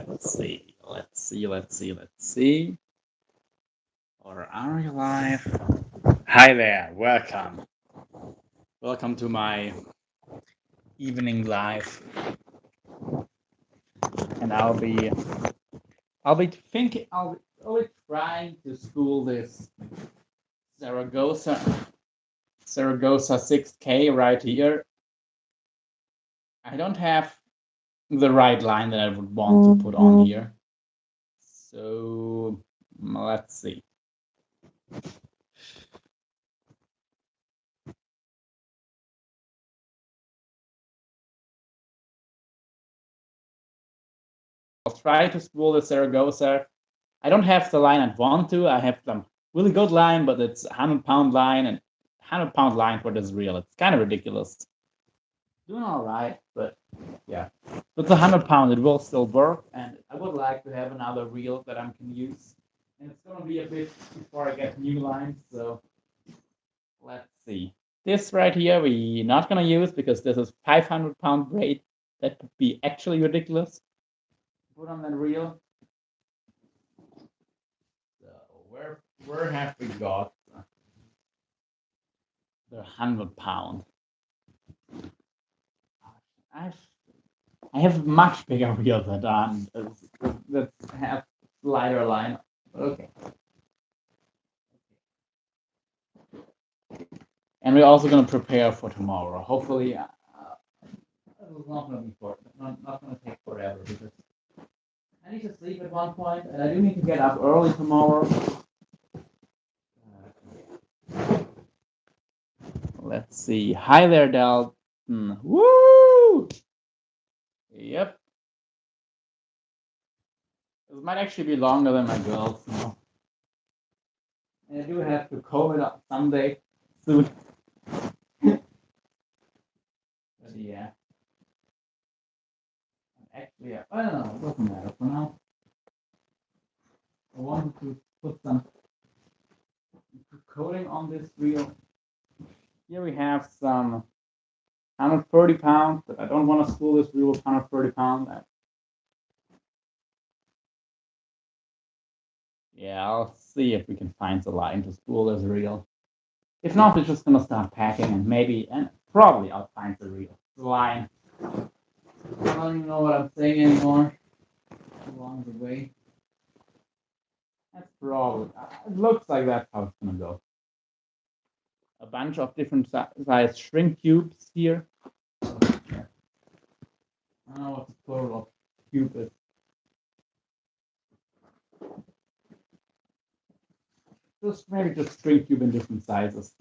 Let's see. Let's see. Or are you live? Hi there. Welcome to my evening live. And I'll be trying to school this Saragosa 6K right here. I don't have the right line that I would want to put on here. So let's see. I'll try to spool the Saragosa. I don't have the line I'd want to. I have some really good line, but it's a 100-pound line, and 100-pound line for this reel. It's kind of ridiculous. Doing all right, but yeah. With the 100-pound, it will still work, and I would like to have another reel that I can use. And it's gonna be a bit before I get new lines, so let's see. This right here we're not gonna use because this is 500-pound braid. That would be actually ridiculous. Put on that reel. So where have we got the 100-pound? I have much bigger wheels that have lighter line. Okay. And we're also gonna prepare for tomorrow. Hopefully, it's not gonna be not gonna take forever because I need to sleep at one point, and I do need to get up early tomorrow. Let's see. Hi there, Dalton. Woo! Yep. This might actually be longer than my girls. And I do have to comb it up someday soon. But yeah. Actually, I don't know. It doesn't matter for now. I wanted to put some coating on this reel. Here we have some 130 pounds, but I don't want to spool this reel with 130 pounds. Yeah, I'll see if we can find the line to spool this reel. If not, we're just gonna start packing and probably I'll find the line. I don't even know what I'm saying anymore. Along the way. That's probably, it looks like that's how it's gonna go. A bunch of different size shrink tubes here. I don't know what the plural of cube is. Maybe just shrink tube in different sizes.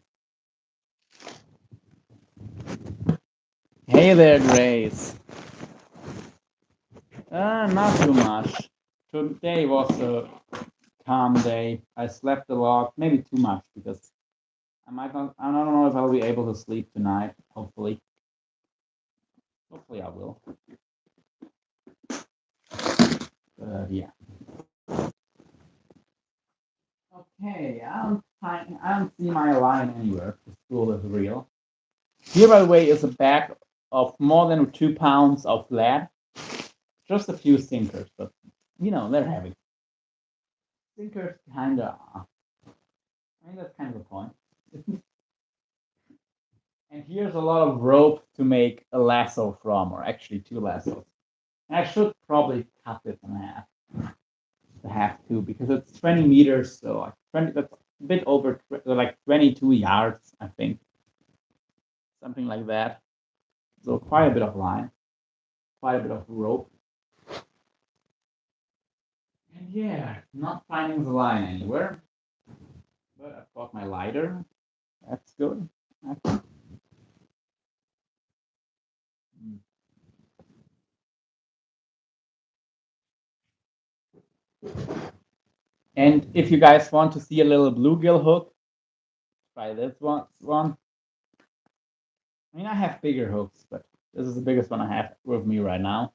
Hey there, Grace. Not too much. Today was a calm day. I slept a lot, maybe too much because I don't know if I'll be able to sleep tonight. Hopefully I will. Yeah. Okay, I don't see my line anywhere. The spool is real. Here, by the way, is a bag of more than 2 pounds of lead. Just a few sinkers, but they're heavy. Sinkers kinda. I mean, that's kind of the point. And here's a lot of rope to make a lasso from, or actually 2 lassos. And I should probably cut this in half. I have to because it's 20 meters, so like 20. That's a bit over like 22 yards, I think, something like that. So quite a bit of line, quite a bit of rope. And yeah, not finding the line anywhere. But I've got my lighter. That's good. And if you guys want to see a little bluegill hook, try this one. I mean, I have bigger hooks, but this is the biggest one I have with me right now.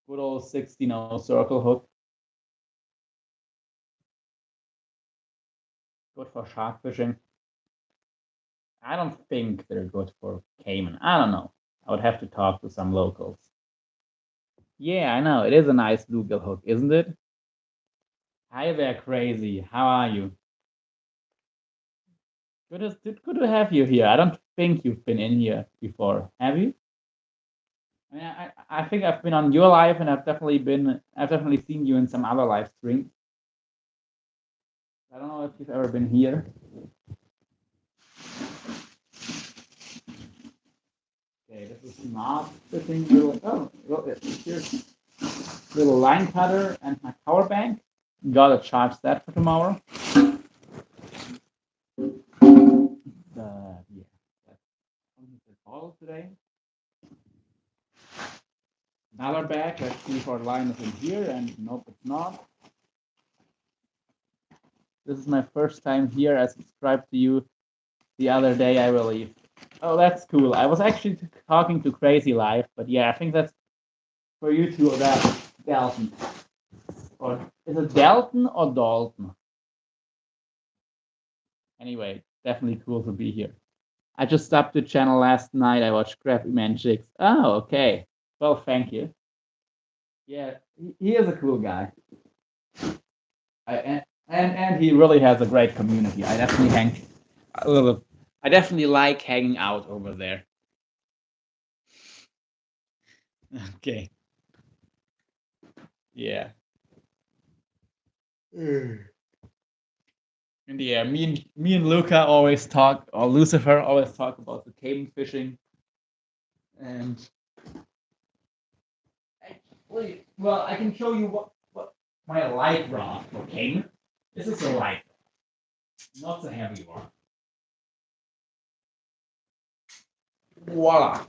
Good old 16-0 circle hook. Good for shark fishing. I don't think they're good for Cayman. I don't know. I would have to talk to some locals. Yeah, I know. It is a nice bluegill hook, isn't it? Hi there, crazy. How are you? Good to have you here. I don't think you've been in here before, have you? I mean, I think I've been on your live, and I've definitely seen you in some other live streams. I don't know if you've ever been here. Okay, this is not fitting. Here's little line cutter and my power bank. Gotta charge that for tomorrow. Yeah, that's all today. Another bag. Let's see if our line is in here. And nope, it's not. This is my first time here. I subscribed to you the other day, I believe. Oh, that's cool. I was actually talking to Crazy Life, but yeah, I think that's for you two or that Dalton. Or is it Dalton or Dalton? Anyway, definitely cool to be here. I just stopped the channel last night. I watched Crappy Man Chicks. Oh, okay. Well, thank you. Yeah, he is a cool guy. And he really has a great community. I definitely hang a little. I definitely like hanging out over there. Okay. Yeah. And yeah, me and Luca always talk, or Lucifer always talk about the cave fishing. And actually, well, I can show you what my light rod for cave. This is a light, not a heavy one. Voila,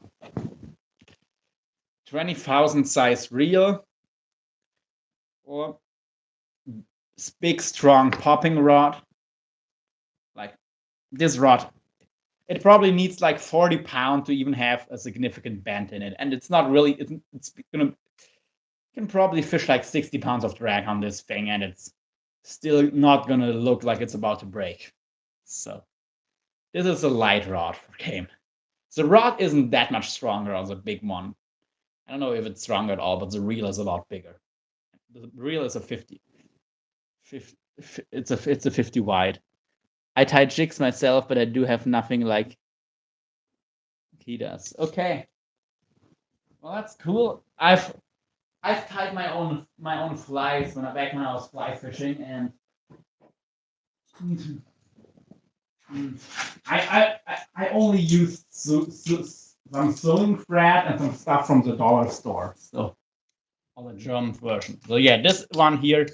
20,000 size reel, or big strong popping rod. Like this rod, it probably needs like 40 pounds to even have a significant bend in it, and it's not really. It's gonna can probably fish like 60 pounds of drag on this thing, and it's still not gonna look like it's about to break. So this is a light rod for game. The rod isn't that much stronger on the big one. I don't know if it's strong at all, but the reel is a lot bigger. The reel is a 50. 50 it's a 50 wide. I tie jigs myself, but I do have nothing like he does. Okay. Well, that's cool. I've tied my own flies when I was fly fishing, and I only used some sewing thread and some stuff from the dollar store. So all the German version. So yeah, this one here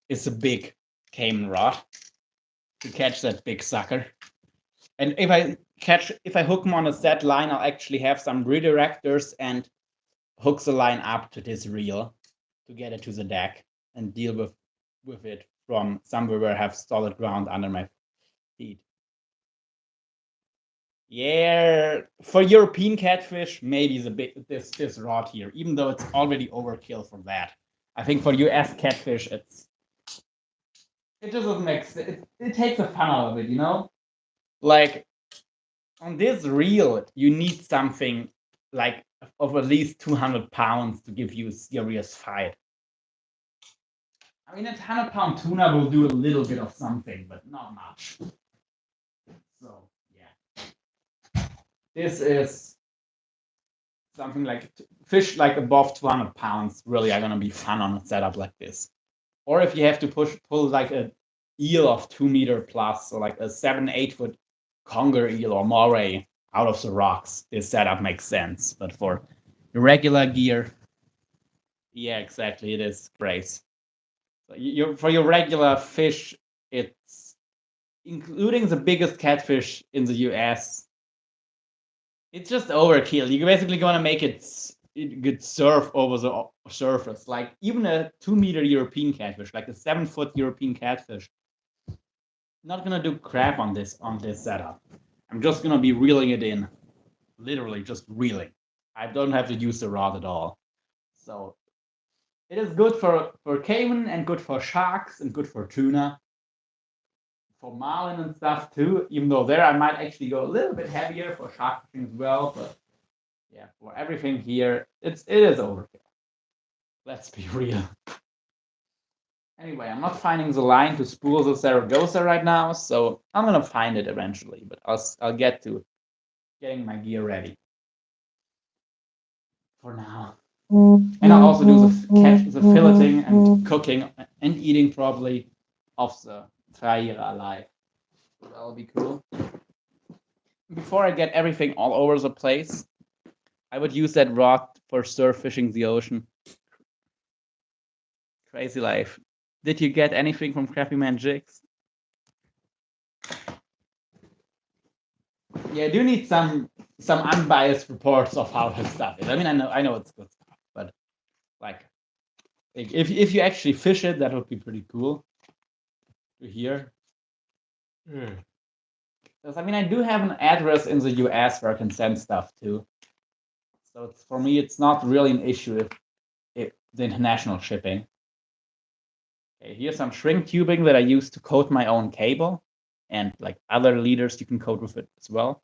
is a big caiman rod to catch that big sucker. And if I hook them on a set line, I'll actually have some redirectors and hook the line up to this reel to get it to the deck and deal with it from somewhere where I have solid ground under my feet. Yeah, for European catfish, maybe this rod here, even though it's already overkill for that. I think for US catfish, it just doesn't make sense. It takes the fun out of it, you know. Like on this reel, you need something like of at least 200 pounds to give you a serious fight. I mean, a 100-pound tuna will do a little bit of something, but not much. So yeah, this is something like fish like above 200 pounds really are gonna be fun on a setup like this. Or if you have to pull like a eel of 2 meter plus, so like a 7-8 foot conger eel or moray out of the rocks, this setup makes sense. But for the regular gear, yeah, exactly, it is great. So for your regular fish, it's including the biggest catfish in the US. It's just overkill. You're basically gonna make it could surf over the surface. Like even a 2 meter European catfish, like a 7 foot European catfish, not gonna do crap on this setup. I'm just gonna be reeling it in, literally just reeling. I don't have to use the rod at all. So it is good for caiman and good for sharks and good for tuna, for marlin and stuff too. Even though there I might actually go a little bit heavier for shark fishing as well, but yeah, for everything here, it is overkill. Let's be real. Anyway, I'm not finding the line to spool the Saragosa right now, so I'm gonna find it eventually, but I'll get to getting my gear ready for now. And I'll also do the filleting and cooking and eating probably of the Traíra alive. That'll be cool. Before I get everything all over the place, I would use that rod for surf fishing the ocean. Crazy life. Did you get anything from Crappy Man Jigs? Yeah, I do need some unbiased reports of how his stuff is. I mean, I know it's good stuff, but like if you actually fish it, that would be pretty cool to hear. Because I mean, I do have an address in the US where I can send stuff to. So for me, it's not really an issue if the international shipping. Okay, here's some shrink tubing that I use to coat my own cable, and like other leaders, you can coat with it as well.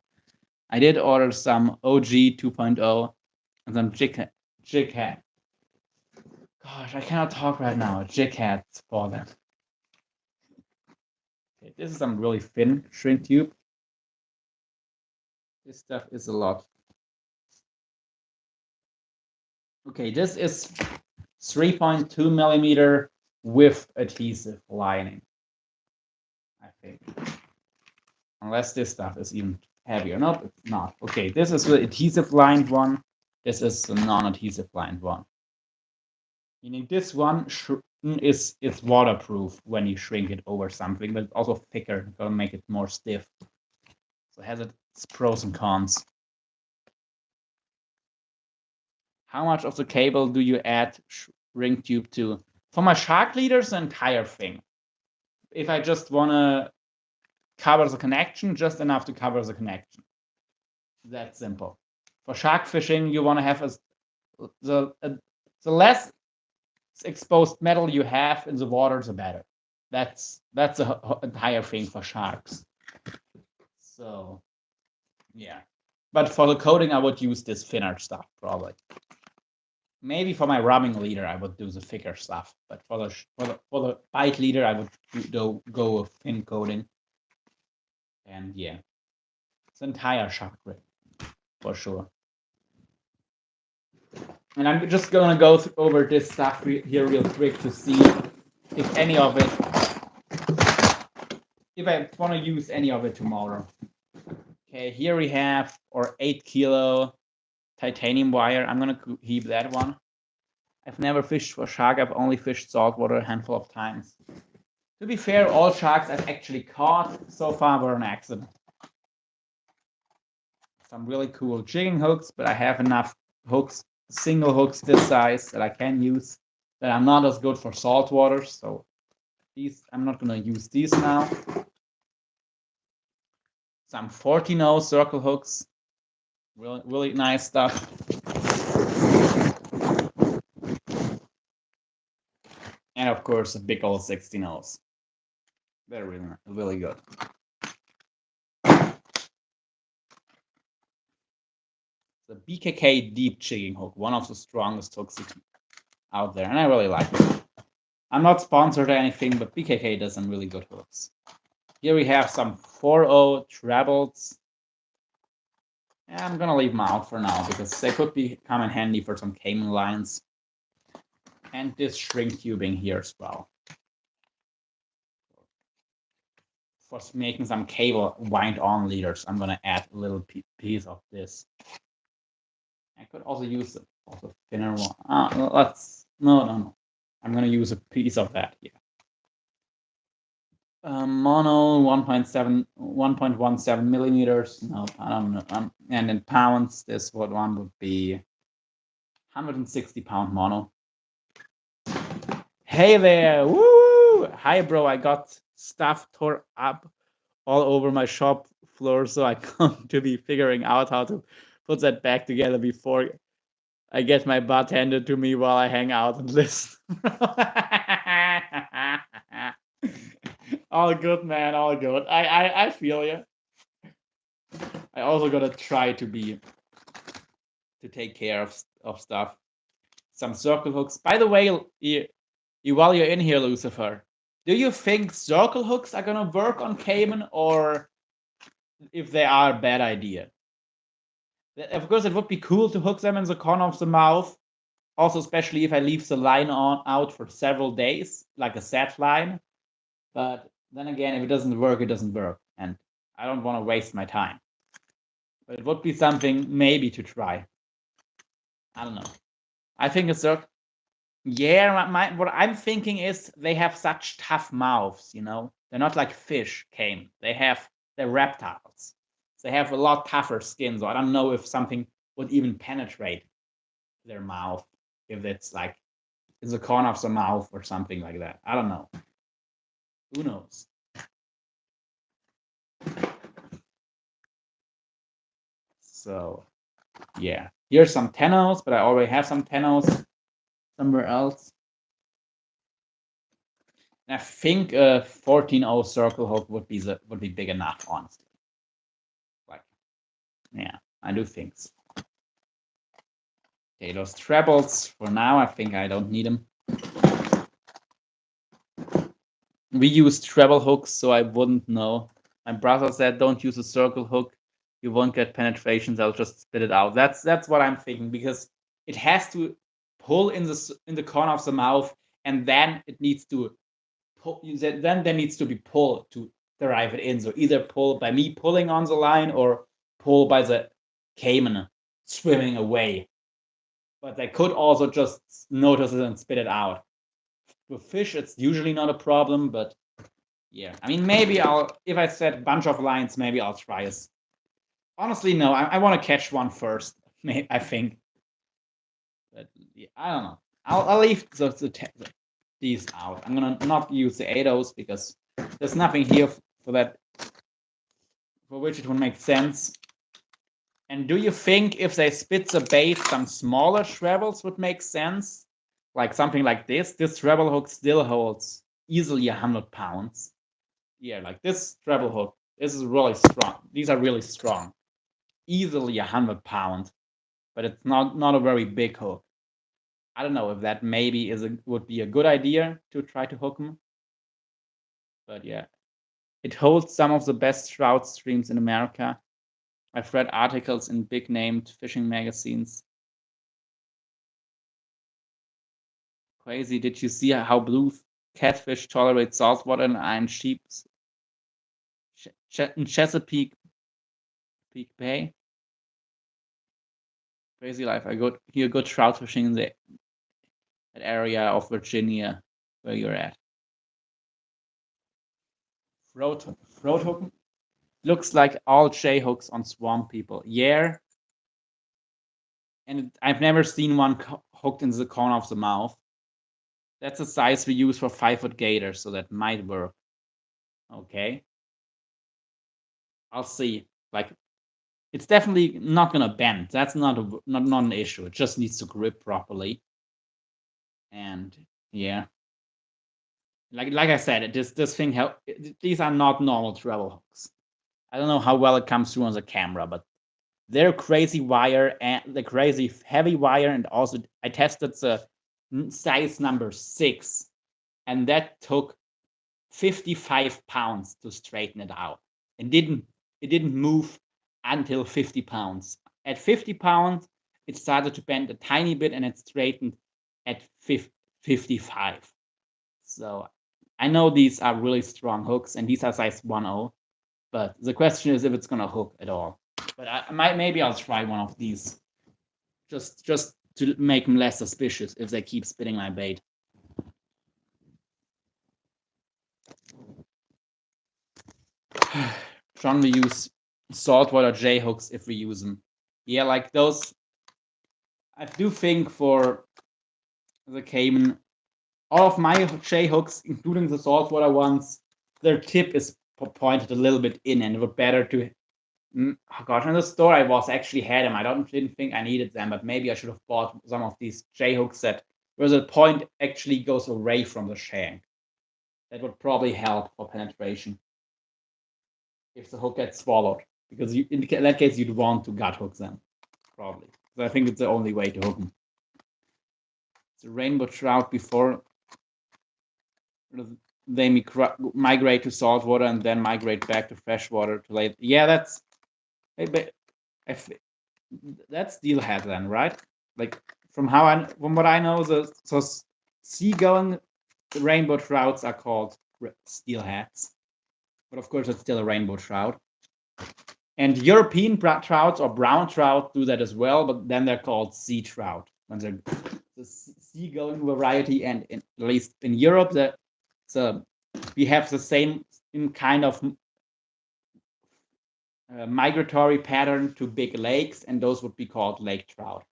I did order some OG 2.0 and some jig head. Gosh, I cannot talk right now. Jig heads for them. Okay, this is some really thin shrink tube. This stuff is a lot. Okay, this is 3.2 millimeter with adhesive lining, I think. Unless this stuff is even heavier. Nope, it's not. Okay, this is the adhesive lined one. This is the non-adhesive lined one. Meaning this one is waterproof when you shrink it over something, but it's also thicker, gonna make it more stiff. So it has its pros and cons. How much of the cable do you add shrink tube to? For my shark leaders, the entire thing. If I just wanna cover the connection, just enough to cover the connection. That's simple. For shark fishing, you want to have the less exposed metal you have in the water, the better. That's the entire thing for sharks. So, yeah. But for the coating, I would use this thinner stuff probably. Maybe for my rubbing leader, I would do the thicker stuff. But for the bite leader, I would go with thin coating. And yeah, it's the entire shark rig for sure. And I'm just gonna go over this stuff here real quick to see if any of it, if I want to use any of it tomorrow. Okay, here we have our 8 kilo titanium wire. I'm gonna keep that one. I've never fished for shark. I've only fished saltwater a handful of times. To be fair, all sharks I've actually caught so far were an accident. Some really cool jigging hooks, but I have enough hooks, single hooks this size that I can use, that are not as good for saltwater. So these, I'm not gonna use these now. Some 14-0 circle hooks, really nice stuff. And of course, a big old 16-0s. They're really good. The BKK deep jigging hook, one of the strongest hooks out there, and I really like it. I'm not sponsored or anything, but BKK does some really good hooks. Here we have some 4-0 trebles. Yeah, I'm gonna leave them out for now because they could come in handy for some caiman lines. And this shrink tubing here as well. For making some cable wind-on leaders, I'm gonna add a little piece of this. I could also use also thinner one. No. I'm gonna use a piece of that here. Mono 1.17 millimeters. No, I don't know. And in pounds, this one would be 160 pound mono. Hey there, woo! Hi, bro. I got stuff tore up all over my shop floor, so I'm going to be figuring out how to put that back together before I get my butt handed to me while I hang out and listen. All good, man. All good. I feel you. I also gotta try to take care of stuff. some circle hooks. By the way, while you're in here, Lucifer, do you think circle hooks are gonna work on Cayman, or if they are a bad idea? Of course, it would be cool to hook them in the corner of the mouth. Also, especially if I leave the line out for several days, like a set line. But then again, if it doesn't work, it doesn't work. And I don't want to waste my time. But it would be something maybe to try. I don't know. I think it's what I'm thinking is they have such tough mouths, you know? They're not like fish came. They're reptiles. They have a lot tougher skin, so I don't know if something would even penetrate their mouth, if it's like in the corner of the mouth or something like that. I don't know. Who knows? So, yeah. Here's some tenos, but I already have some tenos somewhere else. And I think a 14-0 circle hook would be big enough, honestly. Like, yeah, I do think so. Okay, those trebles for now, I think I don't need them. We use treble hooks, so I wouldn't know. My brother said, "Don't use a circle hook. You won't get penetrations. I'll just spit it out." That's what I'm thinking, because it has to pull in the corner of the mouth, and then it needs to pull. Then there needs to be pull to drive it in. So either pull by me pulling on the line, or pull by the caiman swimming away. But they could also just notice it and spit it out. With fish, it's usually not a problem, but yeah. I mean, maybe if I set a bunch of lines, maybe I'll try this. Honestly, no, I want to catch one first, I think. But yeah, I don't know. I'll leave these out. I'm gonna not use the ADOs because there's nothing here for that, for which it would make sense. And do you think if they spit the bait, some smaller trebles would make sense? Like something like this? This treble hook still holds easily 100 pounds. Yeah, like this treble hook. This is really strong. These are really strong. Easily 100 pounds, but it's not a very big hook. I don't know if that maybe would be a good idea to try to hook them. But yeah, it holds some of the best trout streams in America. I've read articles in big named fishing magazines. Crazy. Did you see how blue catfish tolerate saltwater and are in Chesapeake Bay? Crazy life. I go trout fishing in that area of Virginia where you're at. Throat hook looks like all J hooks on swamp people. Yeah. And I've never seen one hooked in the corner of the mouth. That's the size we use for 5-foot gators, so that might work. Okay. I'll see. Like, it's definitely not gonna bend. That's not an issue. It just needs to grip properly. And yeah, like I said, this thing these are not normal treble hooks. I don't know how well it comes through on the camera, but they're crazy wire and the crazy heavy wire, and also I tested the size number 6, and that took 55 pounds to straighten it out. It didn't move until 50 pounds. At 50 pounds, it started to bend a tiny bit, and it straightened at 55. So I know these are really strong hooks, and these are size 1.0, but the question is if it's gonna hook at all. But maybe I'll try one of these, just to make them less suspicious if they keep spitting my bait. John, we use saltwater J hooks if we use them. Yeah, like those. I do think for the Cayman, all of my J hooks, including the saltwater ones, their tip is pointed a little bit in, and it would better to. Oh gosh, in the store I actually had them. I didn't think I needed them, but maybe I should have bought some of these J hooks where the point actually goes away from the shank. That would probably help for penetration if the hook gets swallowed, because in that case you'd want to gut hook them, probably. So I think it's the only way to hook them. the rainbow trout before they migrate to saltwater and then migrate back to freshwater to lay. Yeah, that's that's steelhead then, right? Like from what I know, so seagoing rainbow trouts are called steelheads, but of course it's still a rainbow trout. And European trouts or brown trout do that as well, but then they're called sea trout when they're the seagoing variety. And at least in Europe, we have the same kind of migratory pattern to big lakes, and those would be called lake trout.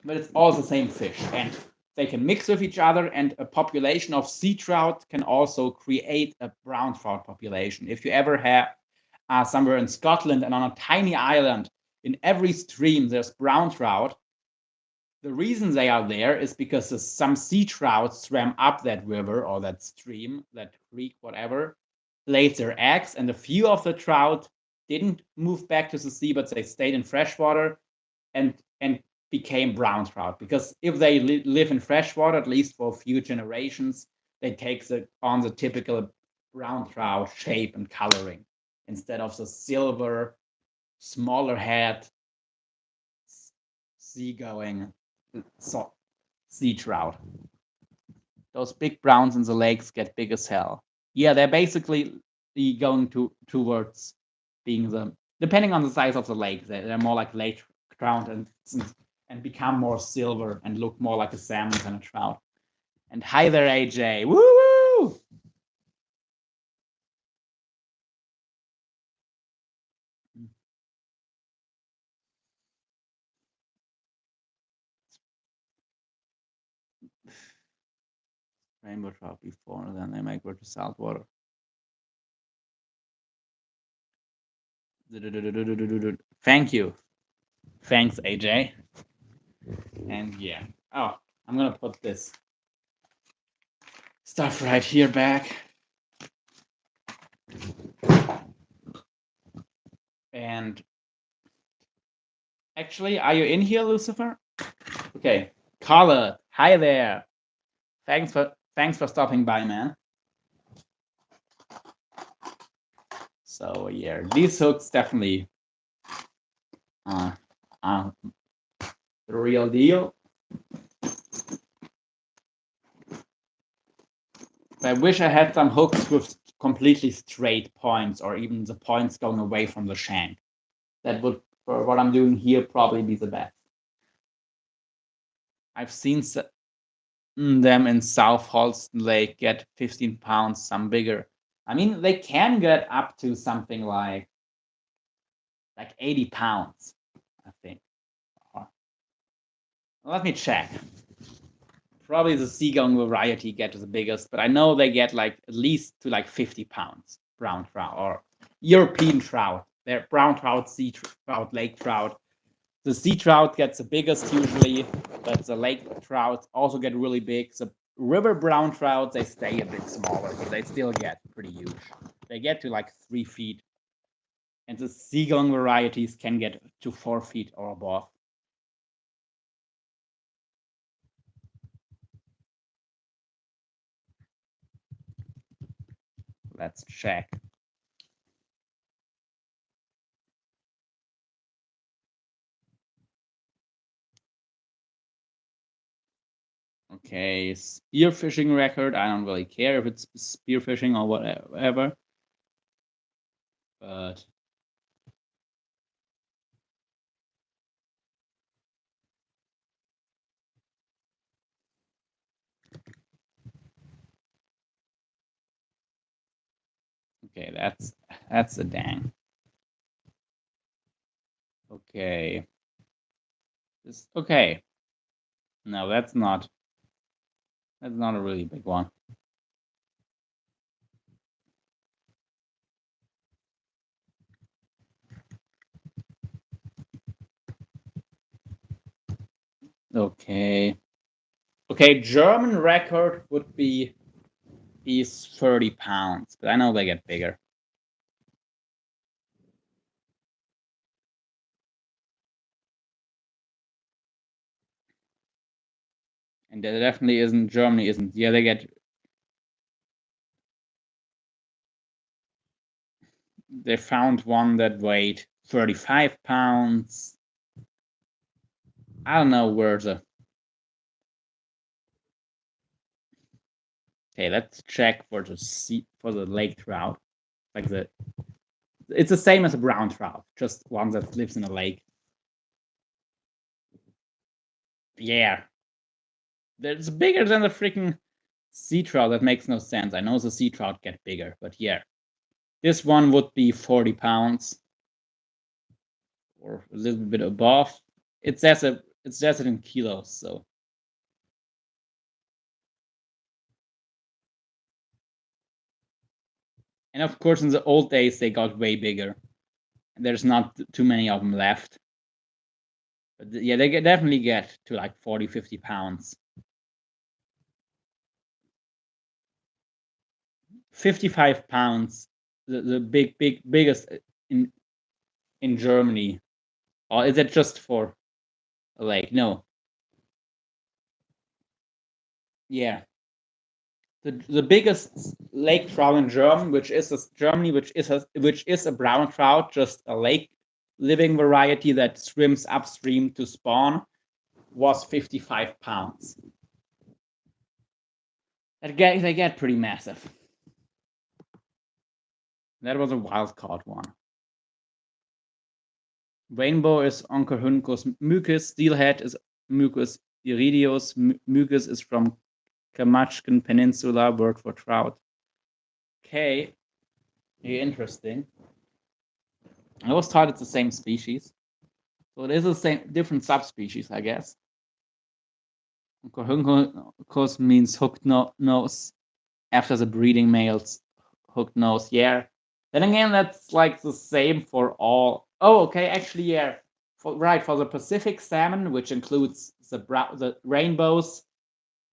But it's all the same fish, and they can mix with each other, and a population of sea trout can also create a brown trout population. If you ever have somewhere in Scotland and on a tiny island, in every stream there's brown trout. The reason they are there is because some sea trout swam up that river or that stream, that creek, whatever, laid their eggs, and a few of the trout didn't move back to the sea, but they stayed in freshwater and became brown trout. Because if they live in freshwater, at least for a few generations, they take on the typical brown trout shape and coloring instead of the silver, smaller head, seagoing sea trout. Those big browns in the lakes get big as hell. Yeah, they're basically going towards being depending on the size of the lake, they're more like lake trout and become more silver and look more like a salmon than a trout. And hi there, AJ. Woo! Rainbow trout before, and then they migrate to saltwater. Thank you. Thanks, AJ. And yeah. Oh, I'm gonna put this stuff right here back. And actually, are you in here, Lucifer? Okay. Carla, hi there. Thanks for stopping by, man. So yeah, these hooks definitely the real deal. I wish I had some hooks with completely straight points, or even the points going away from the shank. That would, for what I'm doing here, probably be the best. I've seen them in South Holston Lake get 15 pounds, some bigger. I mean, they can get up to something like 80 pounds, I think. Let me check. Probably the seagoing variety get the biggest, but I know they get at least to 50 pounds brown trout or European trout. They're brown trout, sea trout, lake trout. The sea trout gets the biggest usually, but the lake trout also get really big. The river brown trout, they stay a bit smaller, but they still get pretty huge. They get to 3 feet. And the seagoing varieties can get to 4 feet or above. Let's check. Okay, spearfishing record. I don't really care if it's spearfishing or whatever. But okay, that's a dang. Okay. Okay. No, that's not a really big one. Okay. Okay, German record would be these 30 pounds, but I know they get bigger. And there definitely isn't. Germany isn't. Yeah, they found one that weighed 35 pounds. I don't know where the. Okay, let's check for the lake trout. Like it's the same as a brown trout, just one that lives in a lake. Yeah, it's bigger than the freaking sea trout. That makes no sense. I know the sea trout get bigger, but yeah, this one would be 40 pounds or a little bit above. It says it in kilos, so. And of course, in the old days, they got way bigger. There's not too many of them left. But yeah, they definitely get to like 40, 50 pounds. 55 pounds, the biggest in Germany. Or is it just for a lake? No. Yeah. The biggest lake trout in Germany, which is a brown trout, just a lake living variety that swims upstream to spawn, was 55 pounds. They get pretty massive. That was a wild caught one. Rainbow is Oncorhynchus mucus. Steelhead is Mucus irideus. Mucus is from Kamachkan Peninsula, word for trout. Okay, interesting. I always thought it's the same species. So it is the same, different subspecies, I guess. Oncorhynchus means hooked nose. After the breeding males, hooked nose. Yeah. Then again, that's like the same for all. Oh, okay. Actually, yeah. For the Pacific salmon, which includes the rainbows,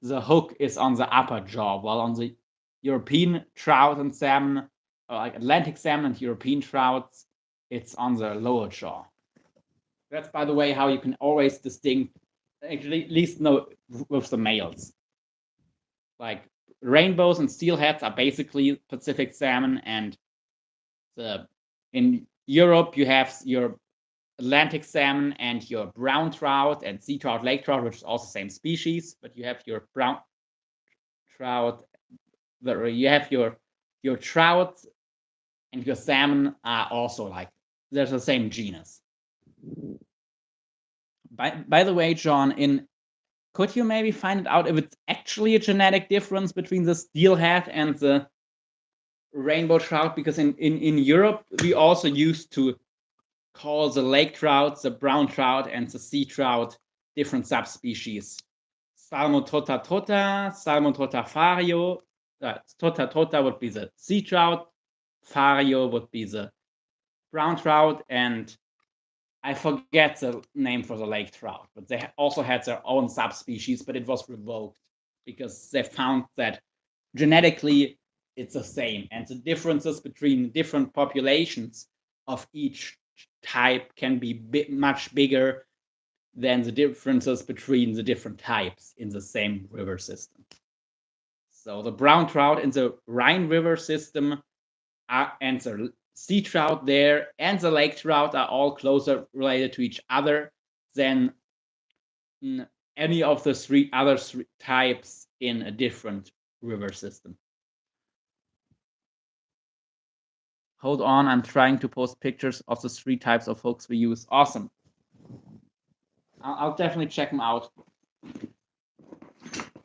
the hook is on the upper jaw, while on the European trout and salmon, like Atlantic salmon and European trouts, it's on the lower jaw. That's, by the way, how you can always distinct, actually, at least know with the males. Like rainbows and steelheads are basically Pacific salmon, and in Europe you have your Atlantic salmon and your brown trout and sea trout, lake trout, which is also the same species, but you have your brown trout, you have your trout and your salmon are also like, there's the same genus. By the way, John, could you maybe find out if it's actually a genetic difference between the steelhead and the rainbow trout? Because in Europe, we also used to call the lake trout, the brown trout, and the sea trout different subspecies. Salmon tota tota, Salmon tota fario. Tota tota would be the sea trout, fario would be the brown trout, and I forget the name for the lake trout, but they also had their own subspecies, but it was revoked because they found that genetically it's the same, and the differences between different populations of each type can be much bigger than the differences between the different types in the same river system. So the brown trout in the Rhine River system and the sea trout there and the lake trout are all closer related to each other than any of the other three types in a different river system. Hold on, I'm trying to post pictures of the 3 types of hooks we use. Awesome. I'll definitely check them out.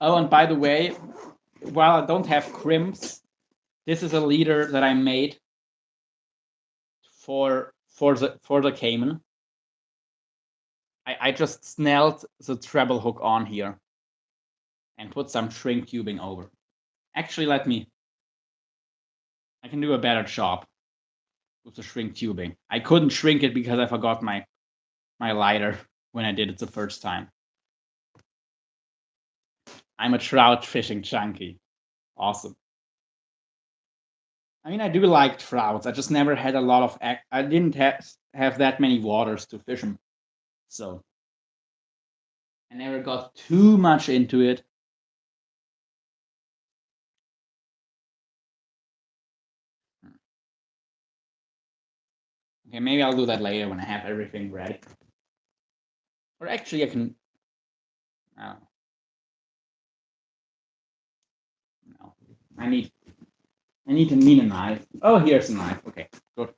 Oh, and by the way, while I don't have crimps, this is a leader that I made for the Cayman. I just snelled the treble hook on here and put some shrink tubing over. Actually, I can do a better job with the shrink tubing. I couldn't shrink it because I forgot my lighter when I did it the first time. I'm a trout fishing junkie. Awesome. I mean, I do like trouts. I just never had a lot of. I didn't have that many waters to fish them, so I never got too much into it. Okay, maybe I'll do that later when I have everything ready. Or actually, I can. Oh. No, I need to need a knife. Oh, here's a knife. Okay, good.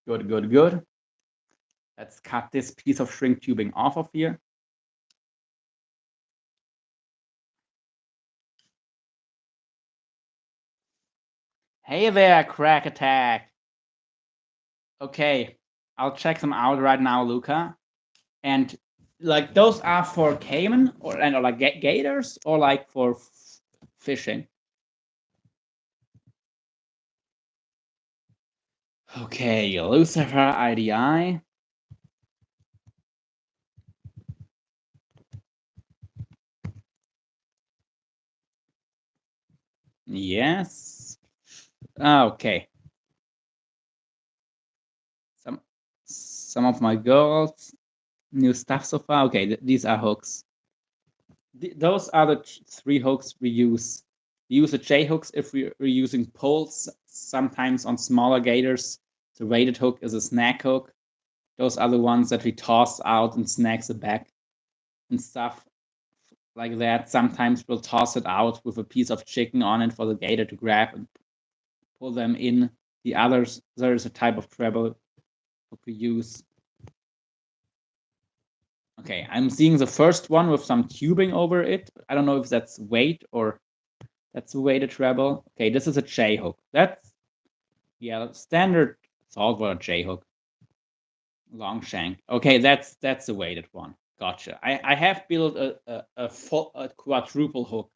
Good. Let's cut this piece of shrink tubing off of here. Hey there, Crack Attack. Okay, I'll check them out right now, Luca. And like those are for caiman or like gators or like for fishing. Okay, Lucifer IDI. Yes. Okay. Some of my girls. New stuff so far. Okay, these are hooks. Those are the 3 hooks we use. We use the J hooks if we're using poles. Sometimes on smaller gators, the weighted hook is a snack hook. Those are the ones that we toss out and snacks the back and stuff like that. Sometimes we'll toss it out with a piece of chicken on it for the gator to grab and pull them in. The others, there is a type of treble hook we use. Okay, I'm seeing the first one with some tubing over it. I don't know if that's weight or that's a weighted treble. Okay, this is a J hook. That's, yeah, standard saltwater J hook. Long shank. Okay, that's a weighted one. Gotcha. I have built a quadruple hook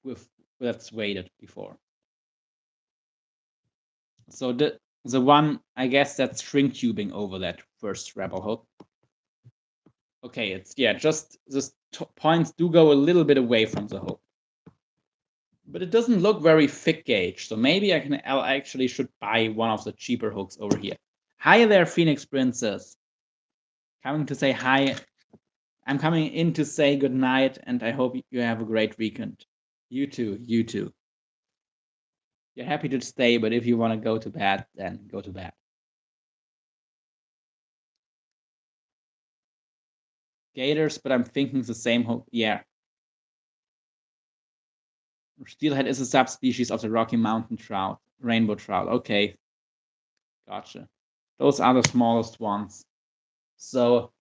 with that's weighted before. So the one, I guess that's shrink tubing over that first treble hook. Okay, it's, yeah, just the points do go a little bit away from the hook. But it doesn't look very thick gauge, so maybe I'll actually should buy one of the cheaper hooks over here. Hi there, Phoenix Princess. Coming to say hi. I'm coming in to say good night, and I hope you have a great weekend. You too. You're happy to stay, but if you want to go to bed, then go to bed. Gators, but I'm thinking the same hook. Yeah. Steelhead is a subspecies of the Rocky Mountain trout, rainbow trout. Okay. Gotcha. Those are the smallest ones. So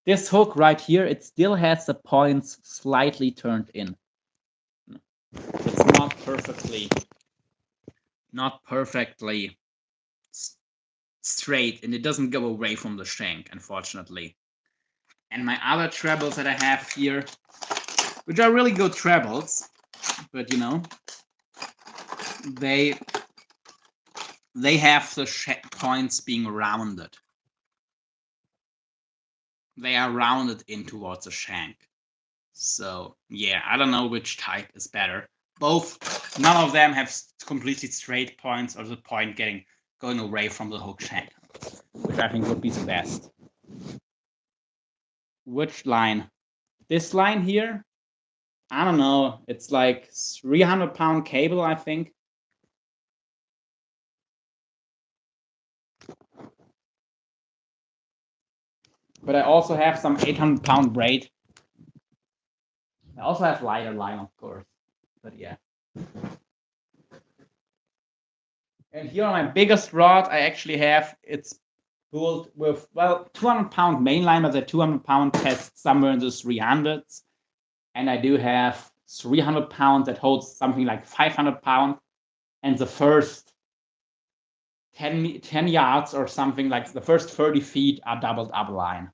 this hook right here, it still has the points slightly turned in. It's not perfectly straight, and it doesn't go away from the shank, unfortunately. And my other trebles that I have here, which are really good trebles, but you know, they have the points being rounded. They are rounded in towards the shank. So yeah, I don't know which type is better. Both, none of them have completely straight points or the point going away from the hook shank, which I think would be the best. Which line? This line here? I don't know. It's like 300-pound cable, I think. But I also have some 800-pound braid. I also have lighter line, of course. But yeah. And here on my biggest rod, I actually have, it's pulled with, well, 200-pound main line, but the 200-pound tests somewhere in the 300s. And I do have 300 pounds that holds something like 500 pounds. And the first 10 yards or something, like the first 30 feet are doubled up line.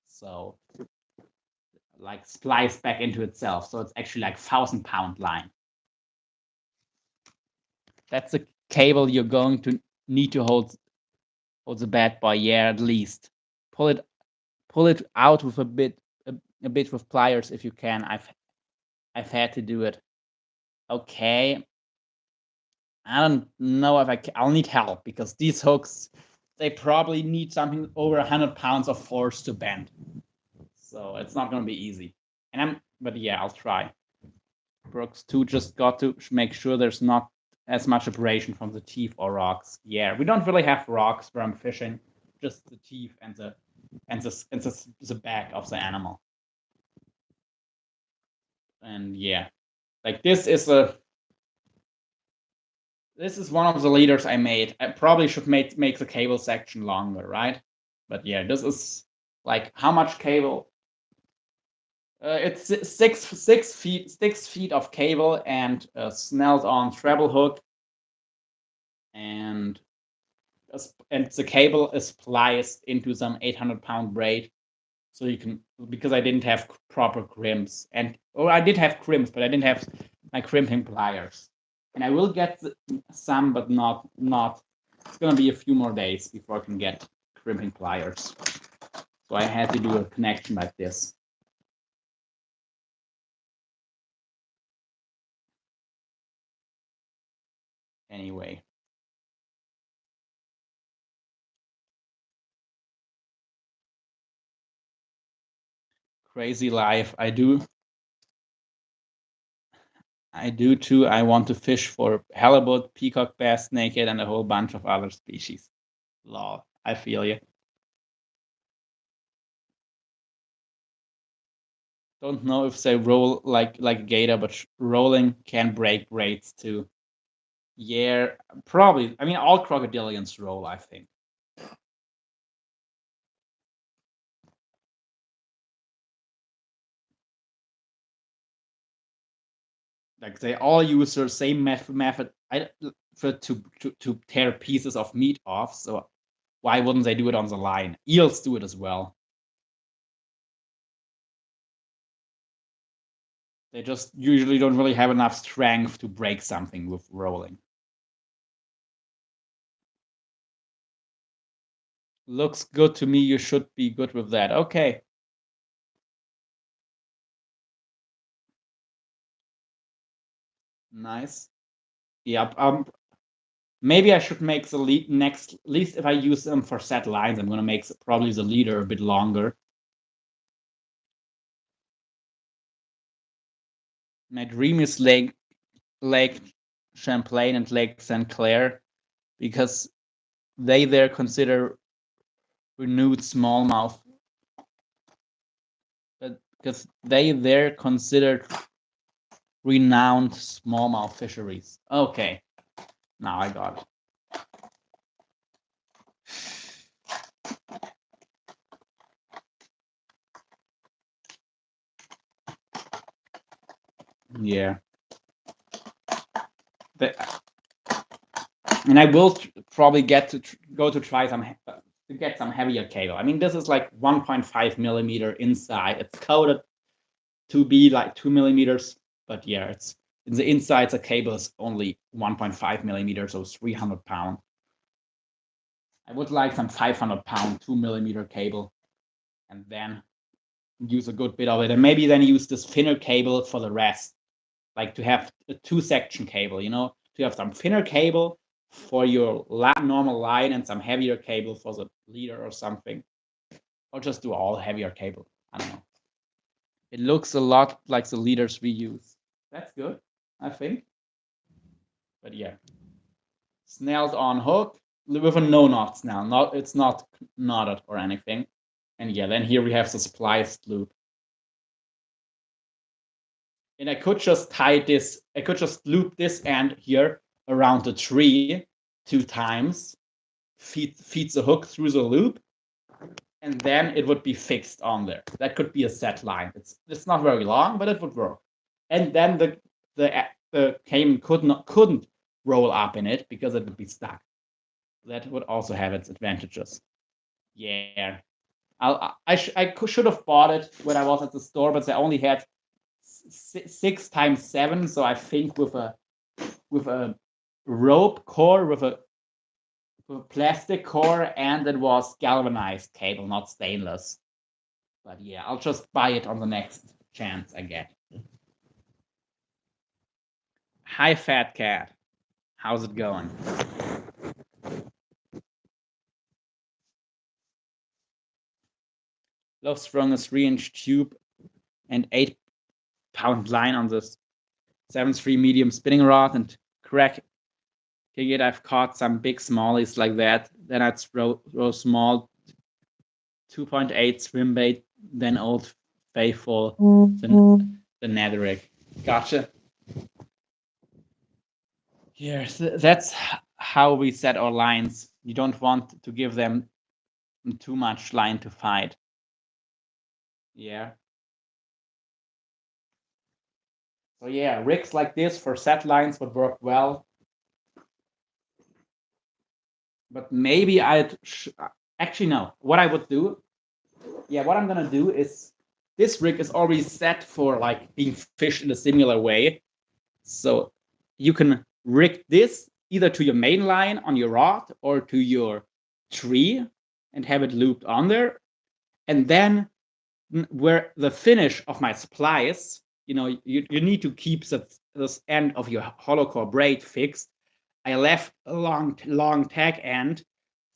So like spliced back into itself. So it's actually like 1,000-pound line. That's the cable you're going to need to hold the bad boy. Yeah, at least pull it out with a bit with pliers if you can. I've had to do it. Okay, I don't know if I'll need help because these hooks, they probably need something over 100 pounds of force to bend. So it's not going to be easy. But yeah, I'll try. Brooks 2 just got to make sure there's not as much abrasion from the teeth or rocks. Yeah, we don't really have rocks where I'm fishing, just the teeth and the back of the animal. And yeah, like this is one of the leaders I made. I probably should make the cable section longer, right? But yeah, this is like how much cable? It's 6 feet of cable and a snelled on treble hook, and the cable is spliced into some 800-pound braid. So you can, because I didn't have proper crimps, I did have crimps, but I didn't have my crimping pliers. And I will get some, but not. It's gonna be a few more days before I can get crimping pliers. So I had to do a connection like this. Anyway. Crazy life. I do too. I want to fish for halibut, peacock bass, naked, and a whole bunch of other species. Lol. I feel you. Don't know if they roll like a gator, but rolling can break braids too. Yeah, probably. I mean, all crocodilians roll, I think. Like they all use the same method to tear pieces of meat off. So why wouldn't they do it on the line? Eels do it as well. They just usually don't really have enough strength to break something with rolling. Looks good to me. You should be good with that. Okay. Nice. Yep. Maybe I should make the next. At least if I use them for set lines, I'm gonna make probably the leader a bit longer. My dream is Lake Champlain and Lake St. Clair, because they there consider renewed smallmouth. Because they there consider renowned smallmouth fisheries. Okay, now I got it. Yeah. And I will probably get to go to try to get some heavier cable. I mean, this is like 1.5 millimeter inside. It's coated to be like 2 millimeters, but yeah, it's in the inside. The cable is only 1.5 millimeters, so 300 pound. I would like some 500 pound 2 millimeter cable, and then use a good bit of it, and maybe then use this thinner cable for the rest, like to have a 2-section cable, to have some thinner cable for your normal line and some heavier cable for the leader or something, or just do all heavier cable. I don't know. It looks a lot like the leaders we use. That's good, I think. But yeah, snelled on hook with a no knot snell. It's not knotted or anything. And yeah, then here we have the spliced loop. And I could just loop this end here around the tree 2 times, feed the hook through the loop, and then it would be fixed on there. That could be a set line. It's not very long, but it would work. And then the cable couldn't roll up in it because it would be stuck. That would also have its advantages. Yeah, I should have bought it when I was at the store, but they only had 6x7. So I think with a rope core, with a plastic core, and it was galvanized cable, not stainless. But yeah, I'll just buy it on the next chance I get. Hi, Fat Cat. How's it going? Love strung a 3-inch tube and 8-pound line on this 7.3 medium spinning rod, and crack Okay, yet I've caught some big smallies like that. Then I'd throw small 2.8 swim bait, then Old Faithful, the Netherrick. Gotcha. Yes, that's how we set our lines. You don't want to give them too much line to fight. Yeah. So yeah, rigs like this for set lines would work well. But maybe I'd actually no. What I would do, yeah, what I'm gonna do is this rig is already set for like being fished in a similar way. So you can rig this either to your main line on your rod or to your tree and have it looped on there. And then where the finish of my supplies, you need to keep this end of your hollow core braid fixed. I left a long tag end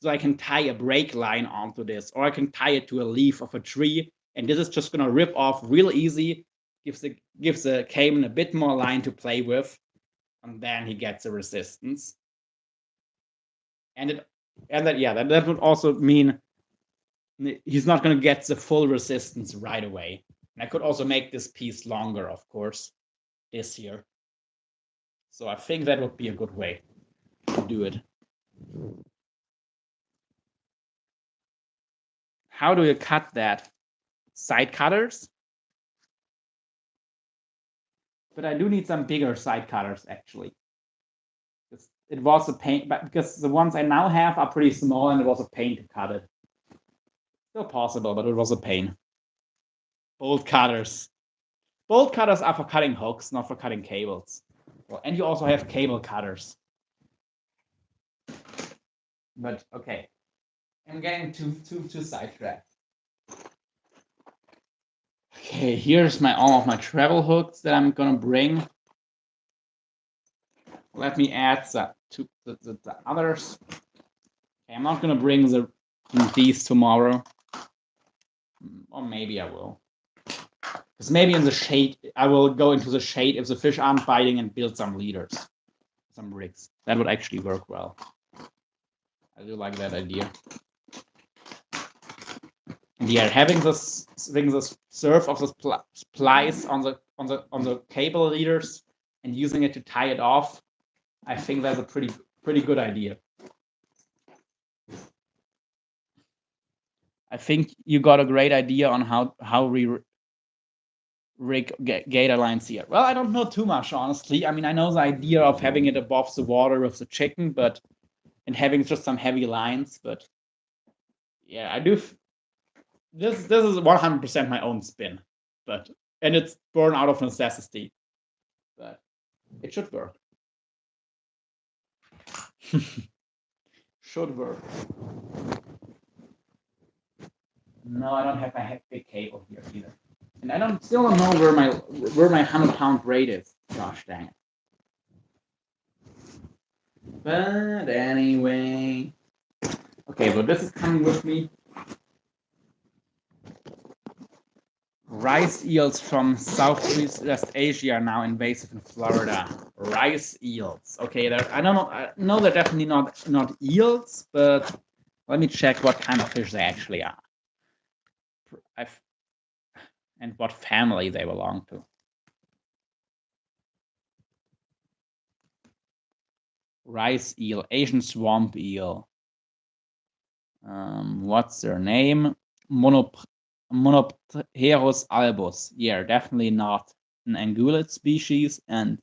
so I can tie a brake line onto this, or I can tie it to a leaf of a tree, and this is just gonna rip off real easy, gives the caiman a bit more line to play with, and then he gets a resistance. And that would also mean he's not gonna get the full resistance right away. And I could also make this piece longer, of course, this here. So I think that would be a good way to do it. How do you cut that? Side cutters? But I do need some bigger side cutters, actually. It was a pain, but because the ones I now have are pretty small and it was a pain to cut it. Still possible, but it was a pain. Bolt cutters. Bolt cutters are for cutting hooks, not for cutting cables. Well, and you also have cable cutters. But okay. I'm getting too sidetracked. Okay, here's all of my travel hooks that I'm gonna bring. Let me add the others. Okay, I'm not gonna bring these tomorrow. Or maybe I will. Because maybe in the shade, I will go into the shade if the fish aren't biting and build some leaders, some rigs. That would actually work well. I do like that idea. And yeah, having this serve of the splice on the cable leaders and using it to tie it off, I think that's a pretty good idea. I think you got a great idea on how we rig gator lines here. Well, I don't know too much, honestly. I mean, I know the idea of having it above the water with the chicken, and having just some heavy lines, but yeah, I do. This is 100% my own spin, and it's born out of necessity, but it should work. Should work. No, I don't have my big cable here either. And I still don't know where my 100-pound braid is. Gosh dang it. But anyway. Okay, so this is coming with me. Rice eels from Southwest Asia are now invasive in Florida. Rice eels. Okay, I don't know. I know they're definitely not eels, but let me check what kind of fish they actually are. And what family they belong to. Rice eel, Asian swamp eel. What's their name? Monopterus albus. Yeah, definitely not an ungulate species, and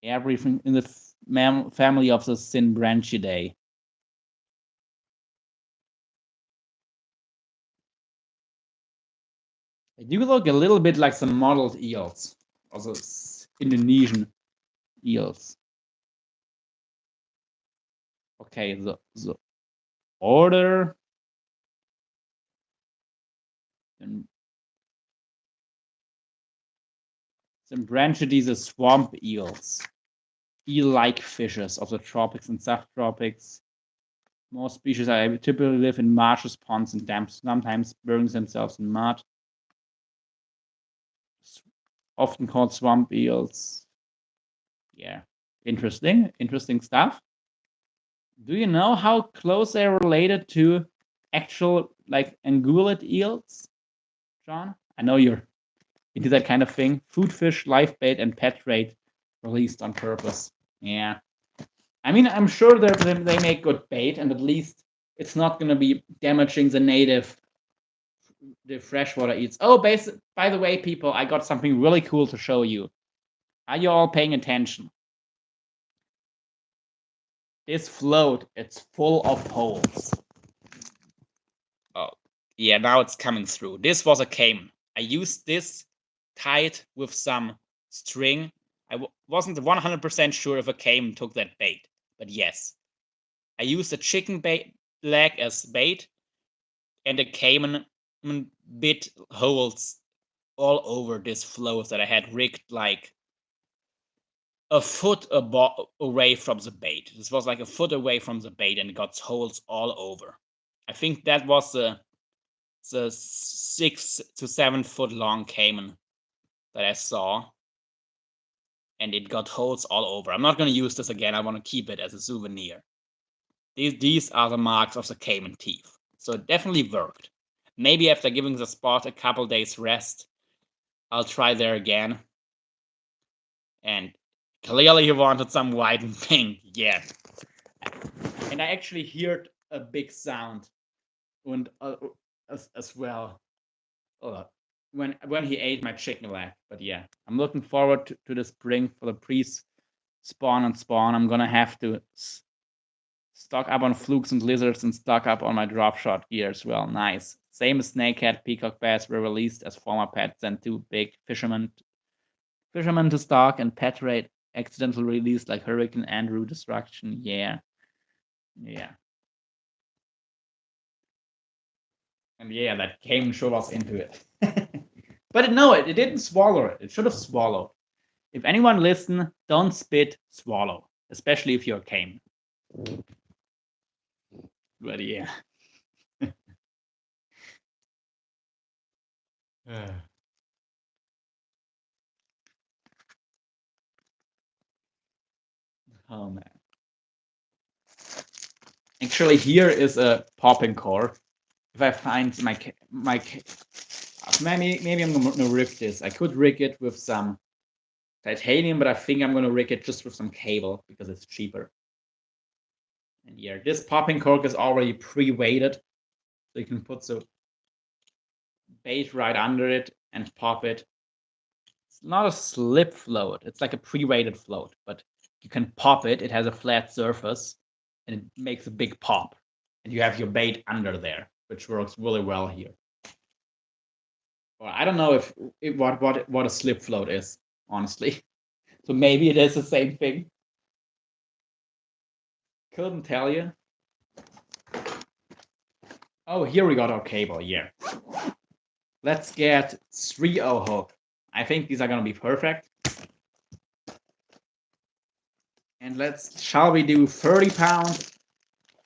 everything in the family of the Synbranchidae. They do look a little bit like some mottled eels, also Indonesian eels. Okay, the order. Synbranchidae are swamp eels. Eel-like fishes of the tropics and subtropics. Most species typically live in marshes, ponds, and dams, sometimes burying themselves in mud. Often called swamp eels. Yeah, interesting stuff. Do you know how close they're related to actual like ungulate eels, John? I know you're into that kind of thing. Food fish, live bait, and pet rate released on purpose. Yeah. I mean, I'm sure they make good bait, and at least it's not going to be damaging the freshwater eats. Oh, by the way, people, I got something really cool to show you. Are you all paying attention? This float, it's full of holes. Oh, yeah, now it's coming through. This was a caiman. I used this tied with some string. I wasn't 100% sure if a caiman took that bait, but yes. I used a chicken leg as bait, and the caiman bit holes all over this float that I had rigged like a foot away from the bait. This was like a foot away from the bait, and it got holes all over. I think that was the 6 to 7 foot long caiman that I saw, and it got holes all over. I'm not going to use this again. I want to keep it as a souvenir. These are the marks of the caiman teeth. So it definitely worked. Maybe after giving the spot a couple days rest, I'll try there again. And clearly he wanted some white and pink. Yeah. And I actually heard a big sound and as well when he ate my chicken leg. But yeah, I'm looking forward to the spring for the pre-spawn and spawn. I'm gonna have to stock up on flukes and lizards and stock up on my drop shot gear as well. Nice. Same as snakehead, peacock bass were released as former pets, and 2 big fishermen to stock, and pet rate accidental release like Hurricane Andrew destruction. Yeah. And yeah, that caiman sure was into it. But no, it didn't swallow it. It should have swallowed. If anyone listen, don't spit, swallow. Especially if you're a caiman. But yeah. Oh man. Actually, here is a popping core. If I find maybe I'm gonna rig this. I could rig it with some titanium, but I think I'm gonna rig it just with some cable because it's cheaper. And yeah, this popping cork is already pre-weighted, so you can put the bait right under it and pop it. It's not a slip float, it's like a pre-weighted float, but you can pop it. It has a flat surface and it makes a big pop, and you have your bait under there, which works really well here. Well, I don't know if what a slip float is, honestly. So maybe it is the same thing. Couldn't tell you. Oh, here we got our cable. Yeah. Let's get 3/0 hook. I think these are gonna be perfect. And shall we do 30 pound?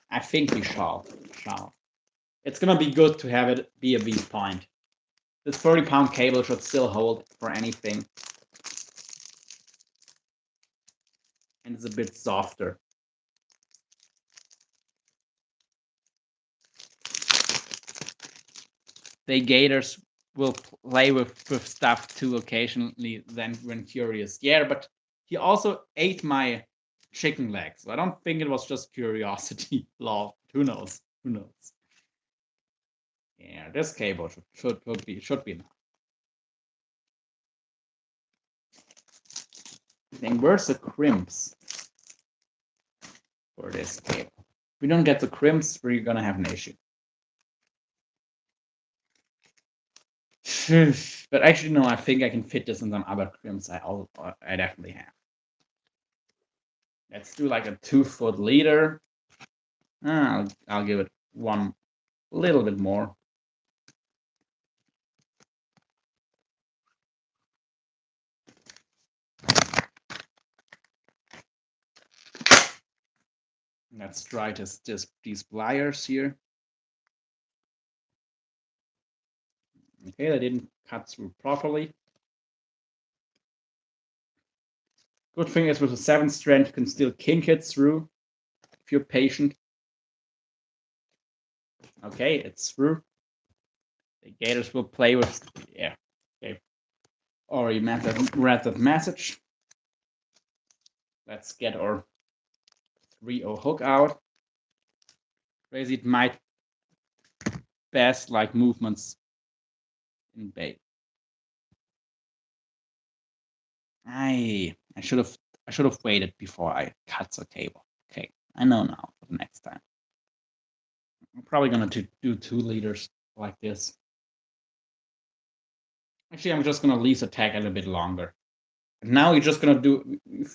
I think we shall. It's gonna be good to have it be a beat point. This 30-pound cable should still hold for anything. And it's a bit softer. The gators will play with stuff too occasionally then when curious. Yeah, but he also ate my chicken legs. So I don't think it was just curiosity. Lol. Who knows? Yeah, this cable should be enough. Then where's the crimps for this cable? If we don't get the crimps, we're gonna have an issue. But actually, no, I think I can fit this in some other crimps I definitely have. Let's do like a 2-foot leader. I'll give it one little bit more. Let's try these pliers here. Okay, they didn't cut through properly. Good thing is with a 7 strand, you can still kink it through if you're patient. Okay, it's through. The gators will play with, yeah, okay. Already read that message. Let's get our 3-0 hook out. Crazy, it might best like movements in bait. I should have waited before I cut the cable. Okay, I know now for the next time. I'm probably gonna do 2 liters like this. Actually, I'm just gonna leave the tag a little bit longer. And now you're just gonna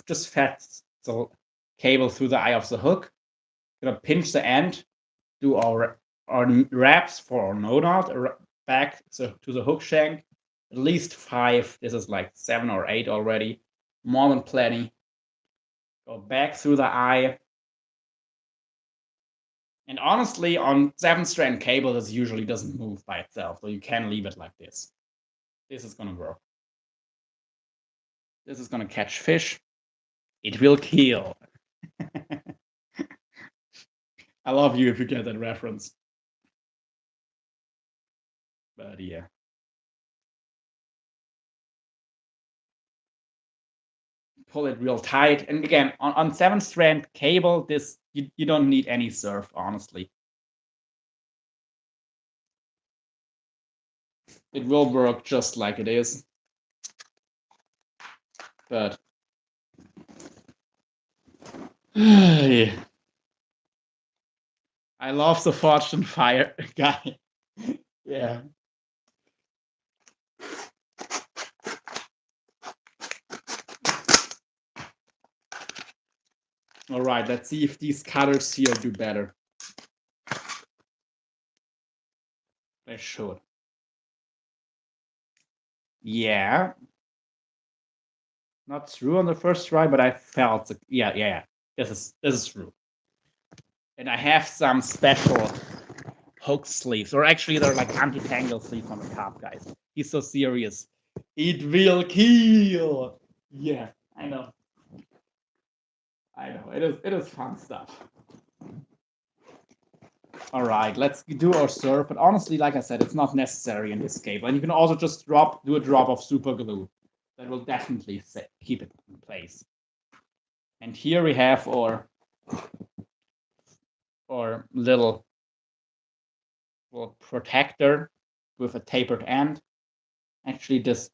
just fed the cable through the eye of the hook. Gonna pinch the end, do our wraps for our no knot back to the hook shank. At least 5. This is like 7 or 8 already. More than plenty. Go back through the eye. And honestly, on 7 strand cable, this usually doesn't move by itself, so you can leave it like this. This is gonna work. This is gonna catch fish. It will kill. I love you if you get that reference. But yeah. Pull it real tight. And again, on 7 strand cable, this you don't need any surf, honestly. It will work just like it is. But yeah. I love the Fortune Fire guy. Yeah. All right, let's see if these cutters here do better. They should. Yeah. Not through on the first try, but I felt yeah. This is true. And I have some special hook sleeves, or actually they're like anti-tangle sleeves on the top, guys. He's so serious. It will kill. Yeah, I know. It is fun stuff. All right, let's do our surf. But honestly, like I said, it's not necessary in this cable. And you can also just do a drop of super glue. That will definitely keep it in place. And here we have our little protector with a tapered end. Actually, this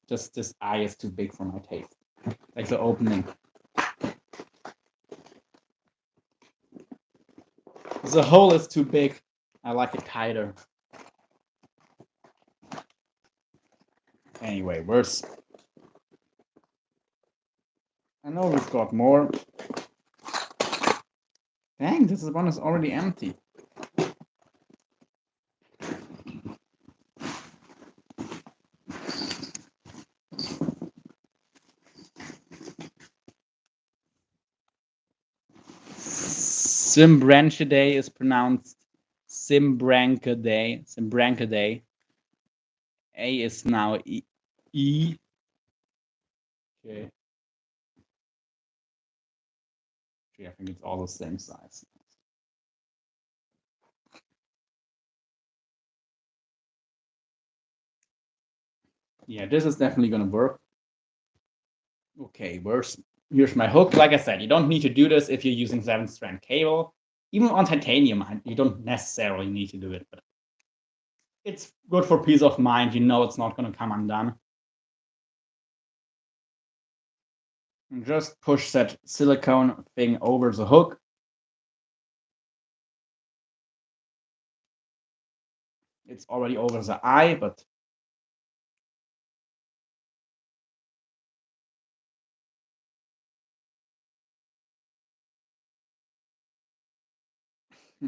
eye is too big for my taste. Like the opening. The hole is too big. I like it tighter. Anyway, worse. I know we've got more. Dang, this one is already empty. Simbranchidae is pronounced Simbranchidae. Simbranchidae. A is now E. Okay. I think it's all the same size. Yeah, this is definitely gonna work. Okay, here's my hook. Like I said, you don't need to do this if you're using 7 strand cable. Even on titanium, you don't necessarily need to do it, but it's good for peace of mind. You know it's not gonna come undone. And just push that silicone thing over the hook. It's already over the eye, but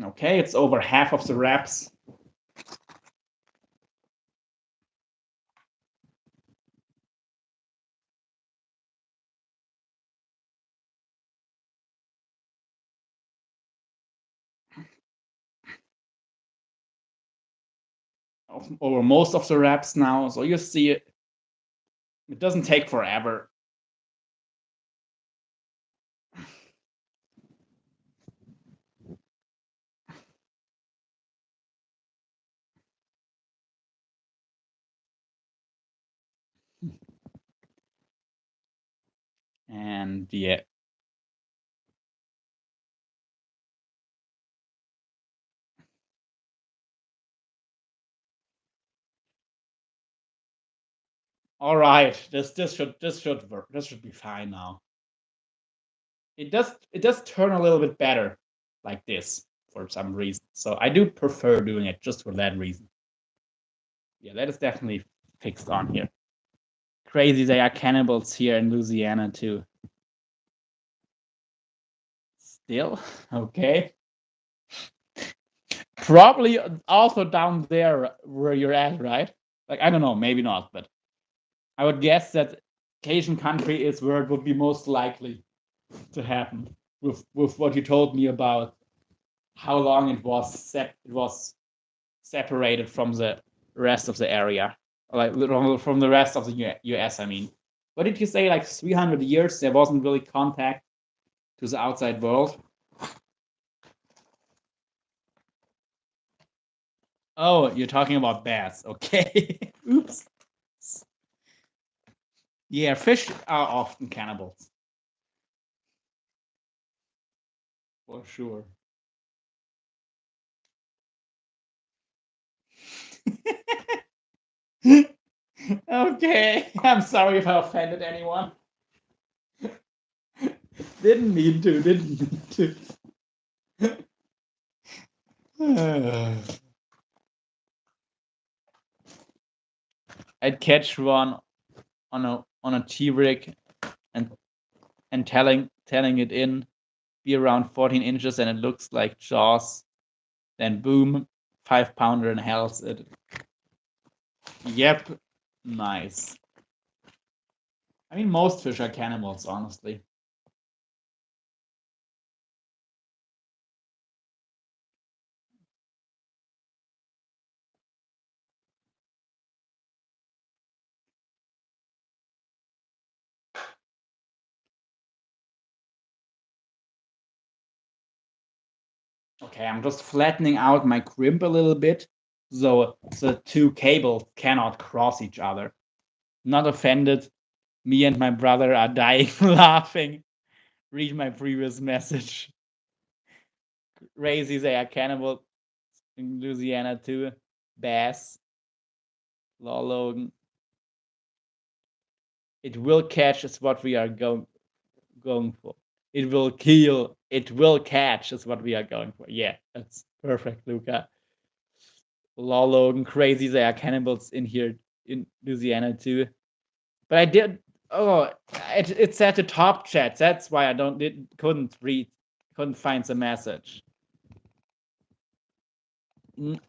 okay, it's over half of the wraps. Over most of the wraps now, so you see it doesn't take forever. And yeah. All right, this should work. This should be fine now. It does turn a little bit better like this for some reason. So I do prefer doing it just for that reason. Yeah, that is definitely fixed on here. Crazy, they are cannibals here in Louisiana too. Still, okay. Probably also down there where you're at, right? Like I don't know, maybe not, but I would guess that Cajun country is where it would be most likely to happen. With what you told me about how long it was separated from the rest of the area, like from the rest of the U.S. I mean, what did you say? Like 300 years, there wasn't really contact to the outside world. Oh, you're talking about bass. Okay. Oops. Yeah, fish are often cannibals. For sure. Okay. I'm sorry if I offended anyone. Didn't mean to, didn't mean to. I'd catch one on a T-rig and telling it in be around 14 inches and it looks like Jaws. Then boom, 5-pounder and hells it. Yep, nice. I mean, most fish are cannibals, honestly. Okay, I'm just flattening out my crimp a little bit so the two cables cannot cross each other. Not offended. Me and my brother are dying laughing. Read my previous message. Crazy, they are cannibals in Louisiana too. Bass. Law Logan. It will catch is what we are going for. It will kill. It will catch is what we are going for. Yeah, that's perfect, Luca. Law Logan, crazy. They are cannibals in here in Louisiana too. But I did. Oh, it said the top chat. That's why I couldn't find the message.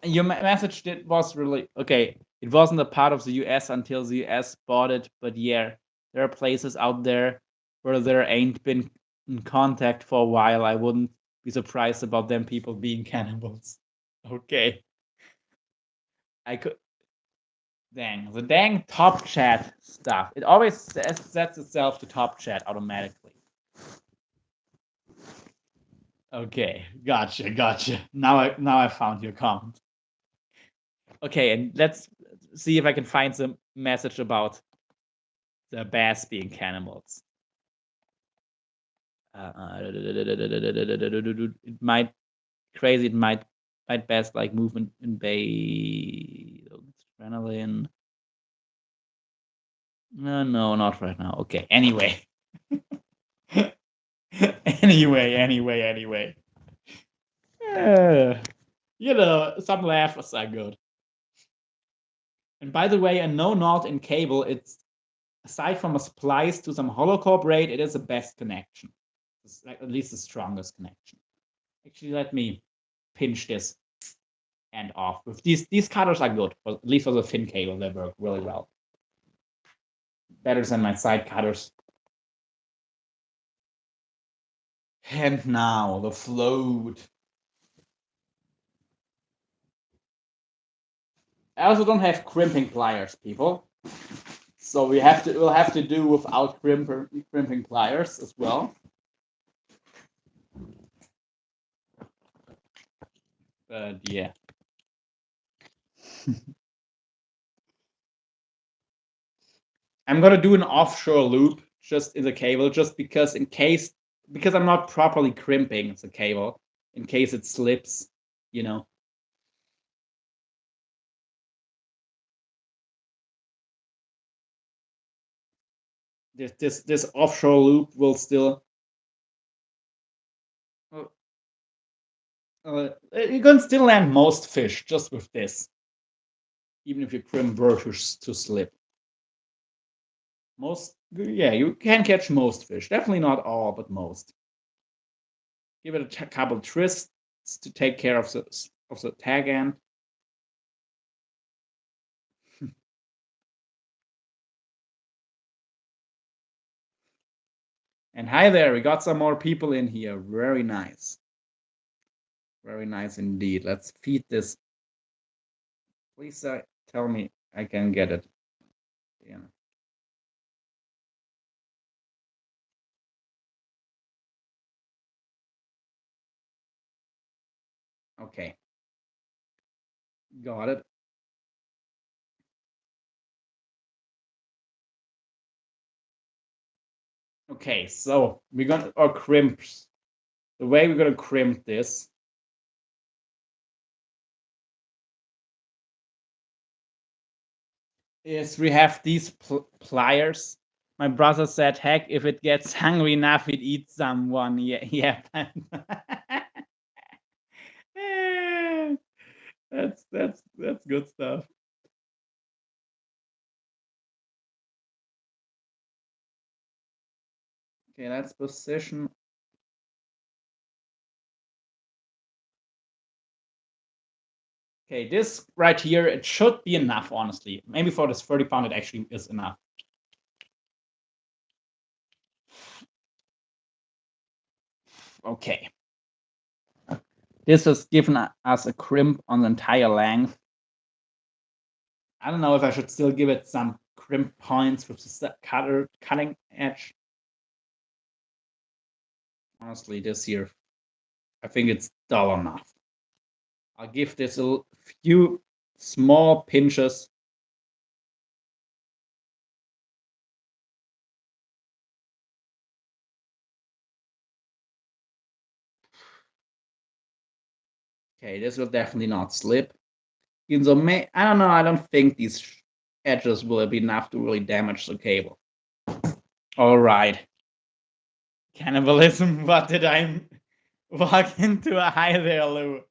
Your message was really okay. It wasn't a part of the US until the US bought it, but yeah, there are places out there where there ain't been in contact for a while. I wouldn't be surprised about them people being cannibals. Okay. I could the dang top chat stuff. It always sets itself to top chat automatically. Okay, gotcha. Now I found your comment. Okay, and let's see if I can find some message about the bass being cannibals. It might crazy. It might bass like movement in bay adrenaline. No, not right now. Okay. Anyway. anyway. Some laughs are good. And by the way, a no knot in cable, it's aside from a splice to some holocaust braid, it is the best connection. It's like at least the strongest connection. Actually, let me pinch this end off. With these cutters are good, at least for the thin cable, they work really well. Better than my side cutters. And now the float. I also don't have crimping pliers, people. So we'll have to do without crimping pliers as well. But yeah. I'm gonna do an offshore loop just in the cable, just because because I'm not properly crimping the cable in case it slips, you know. This offshore loop will still. You can still land most fish just with this, even if your crimp were to slip. Most, yeah, you can catch most fish. Definitely not all, but most. Give it a couple twists to take care of the tag end. And hi there, we got some more people in here. Very nice. Very nice indeed. Let's feed this. Please tell me I can get it. Yeah. Okay. Got it. Okay, so we're gonna crimp. The way we're gonna crimp this is we have these pliers. My brother said, "Heck, if it gets hungry enough, it eats someone." Yeah, yeah. That's good stuff. Okay, let's position. Okay, this right here, it should be enough, honestly. Maybe for this 30 pound, it actually is enough. Okay. This has given us a crimp on the entire length. I don't know if I should still give it some crimp points with the cutting edge. Honestly, this here, I think it's dull enough. I'll give this a few small pinches. Okay, this will definitely not slip. Even though, I don't know, I don't think these edges will be enough to really damage the cable. All right. Cannibalism, what did I walk into? A hi there, Lou.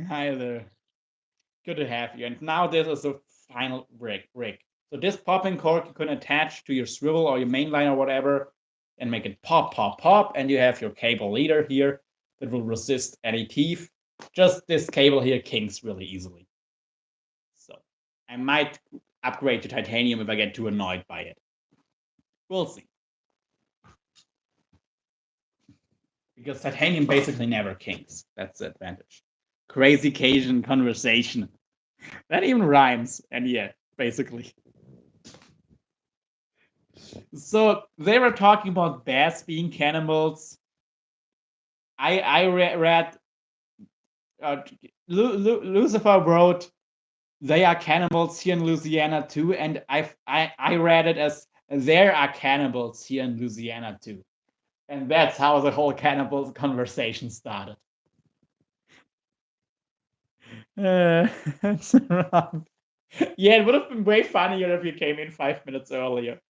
Hi there. Good to have you. And now this is the final rig. So this popping cork you can attach to your swivel or your main line or whatever and make it pop, pop, pop. And you have your cable leader here that will resist any teeth. Just this cable here kinks really easily. So I might upgrade to titanium if I get too annoyed by it. We'll see. Because titanium basically never kinks. That's the advantage. Crazy Cajun conversation. That even rhymes. And yeah, basically. So they were talking about bears being cannibals. I read Lucifer wrote they are cannibals here in Louisiana too, and I read it as there are cannibals here in Louisiana too, and that's how the whole cannibals conversation started. That's wrong. Yeah, it would have been way funnier if you came in 5 minutes earlier.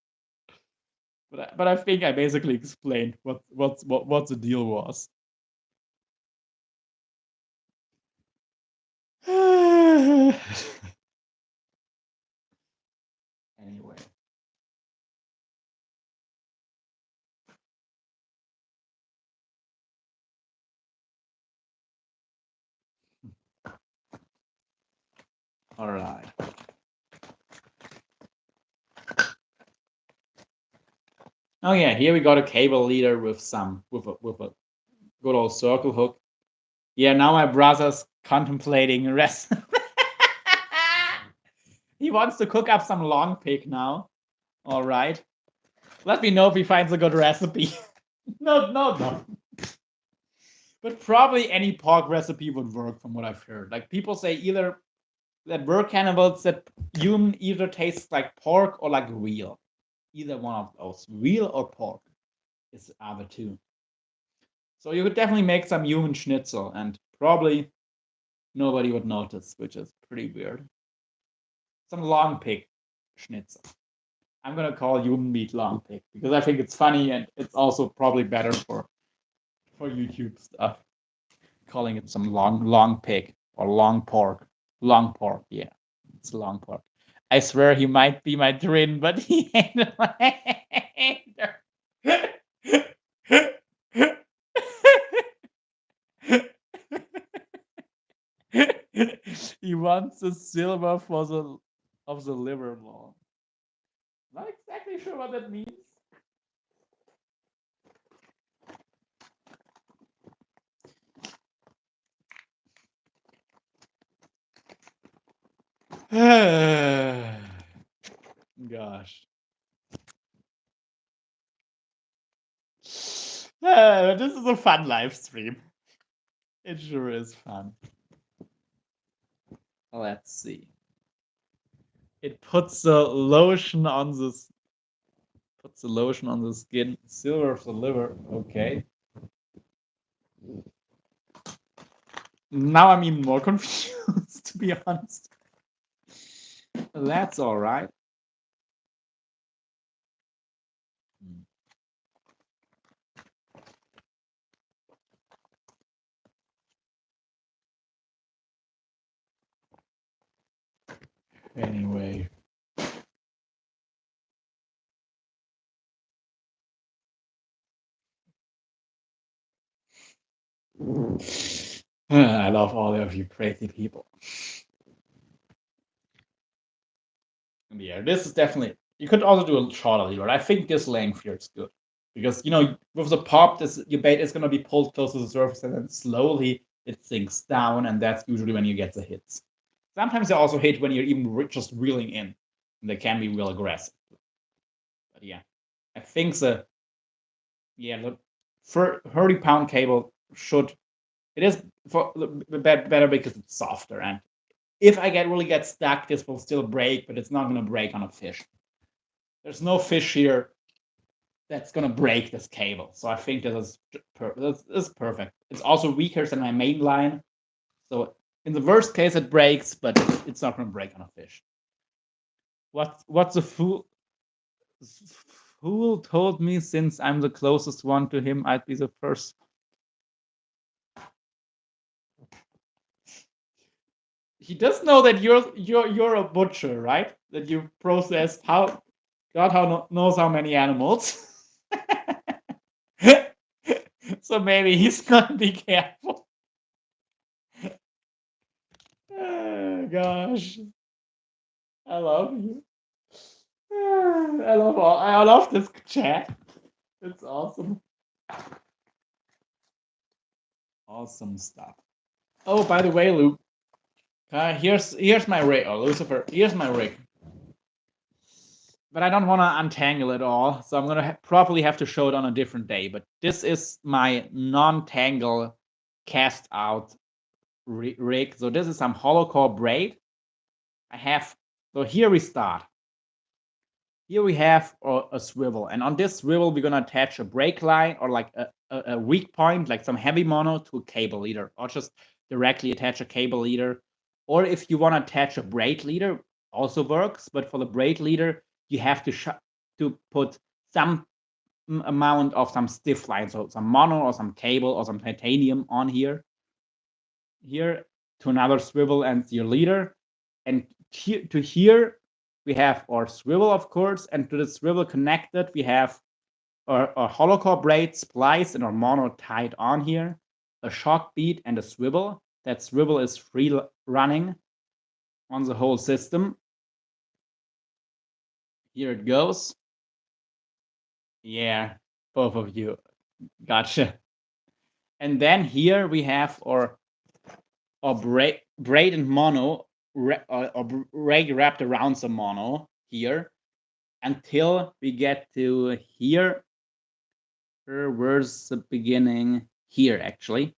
But I think I basically explained what the deal was. Anyway. All right. Oh yeah, here we got a cable leader with a good old circle hook. Yeah, now my brother's contemplating rest. He wants to cook up some long pig now. All right. Let me know if he finds a good recipe. No. But probably any pork recipe would work from what I've heard. Like people say either that we're cannibals that human either tastes like pork or like real. either one of those, veal or pork, is the other two. So you could definitely make some human schnitzel, and probably nobody would notice, which is pretty weird. Some long pig schnitzel. I'm gonna call human meat long pig because I think it's funny and it's also probably better for YouTube stuff. Calling it some long pig or long pork. Long pork, yeah. It's long pork. I swear he might be my twin, but he ain't my He wants the silver for the of the livermore. Not exactly sure what that means. Gosh. This is a fun live stream. It sure is fun. Let's see. It puts the lotion on the skin. Silver of the liver. Okay. Now I'm even more confused, to be honest. That's all right. Anyway. I love all of you crazy people. Yeah, this is definitely. You could also do a shorter lever. I think this length here is good because with the pop, your bait is gonna be pulled close to the surface and then slowly it sinks down, and that's usually when you get the hits. Sometimes they also hit when you're even just reeling in, and they can be real aggressive. But yeah, I think the 30-pound cable it is for better because it's softer, and if I really get stuck, this will still break, but it's not gonna break on a fish. There's no fish here that's gonna break this cable, so I think this is perfect. It's also weaker than my main line, so in the worst case it breaks, but it's not gonna break on a fish. What's the fool? Fool told me since I'm the closest one to him, I'd be the first. He does know that you're a butcher, right? That you processed God knows how many animals. So maybe he's gonna be careful. Oh, gosh, I love you. I love this chat. It's awesome. Awesome stuff. Oh, by the way, Luke, here's my rig. Oh, Lucifer, here's my rig. But I don't want to untangle it all, so I'm gonna probably have to show it on a different day. But this is my non-tangle cast out rig. So this is some hollow core braid. So here we start. Here we have a swivel, and on this swivel we're gonna attach a brake line or like a weak point, like some heavy mono to a cable leader, or just directly attach a cable leader. Or if you want to attach a braid leader, also works. But for the braid leader, you have to put some amount of some stiff line, so some mono or some cable or some titanium on here to another swivel and your leader, and here we have our swivel, of course, and to the swivel connected we have a hollow core braid splice and our mono tied on here, a shock bead and a swivel. That swivel is free running on the whole system. Here it goes. Yeah, both of you. Gotcha. And then here we have our braid and mono, or braid wrapped around some mono here until we get to here. Where's the beginning? Here, actually.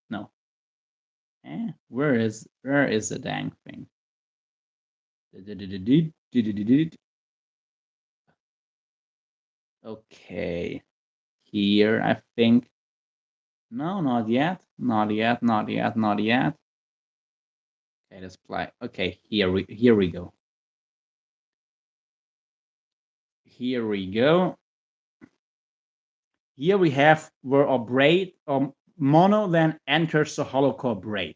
No. Where is the dang thing? Okay, here I think. No, not yet. Not yet. Not yet. Not yet. Okay, let's play. Okay, here we go. Here we go. Here we have where a braid mono then enters the hollow core braid.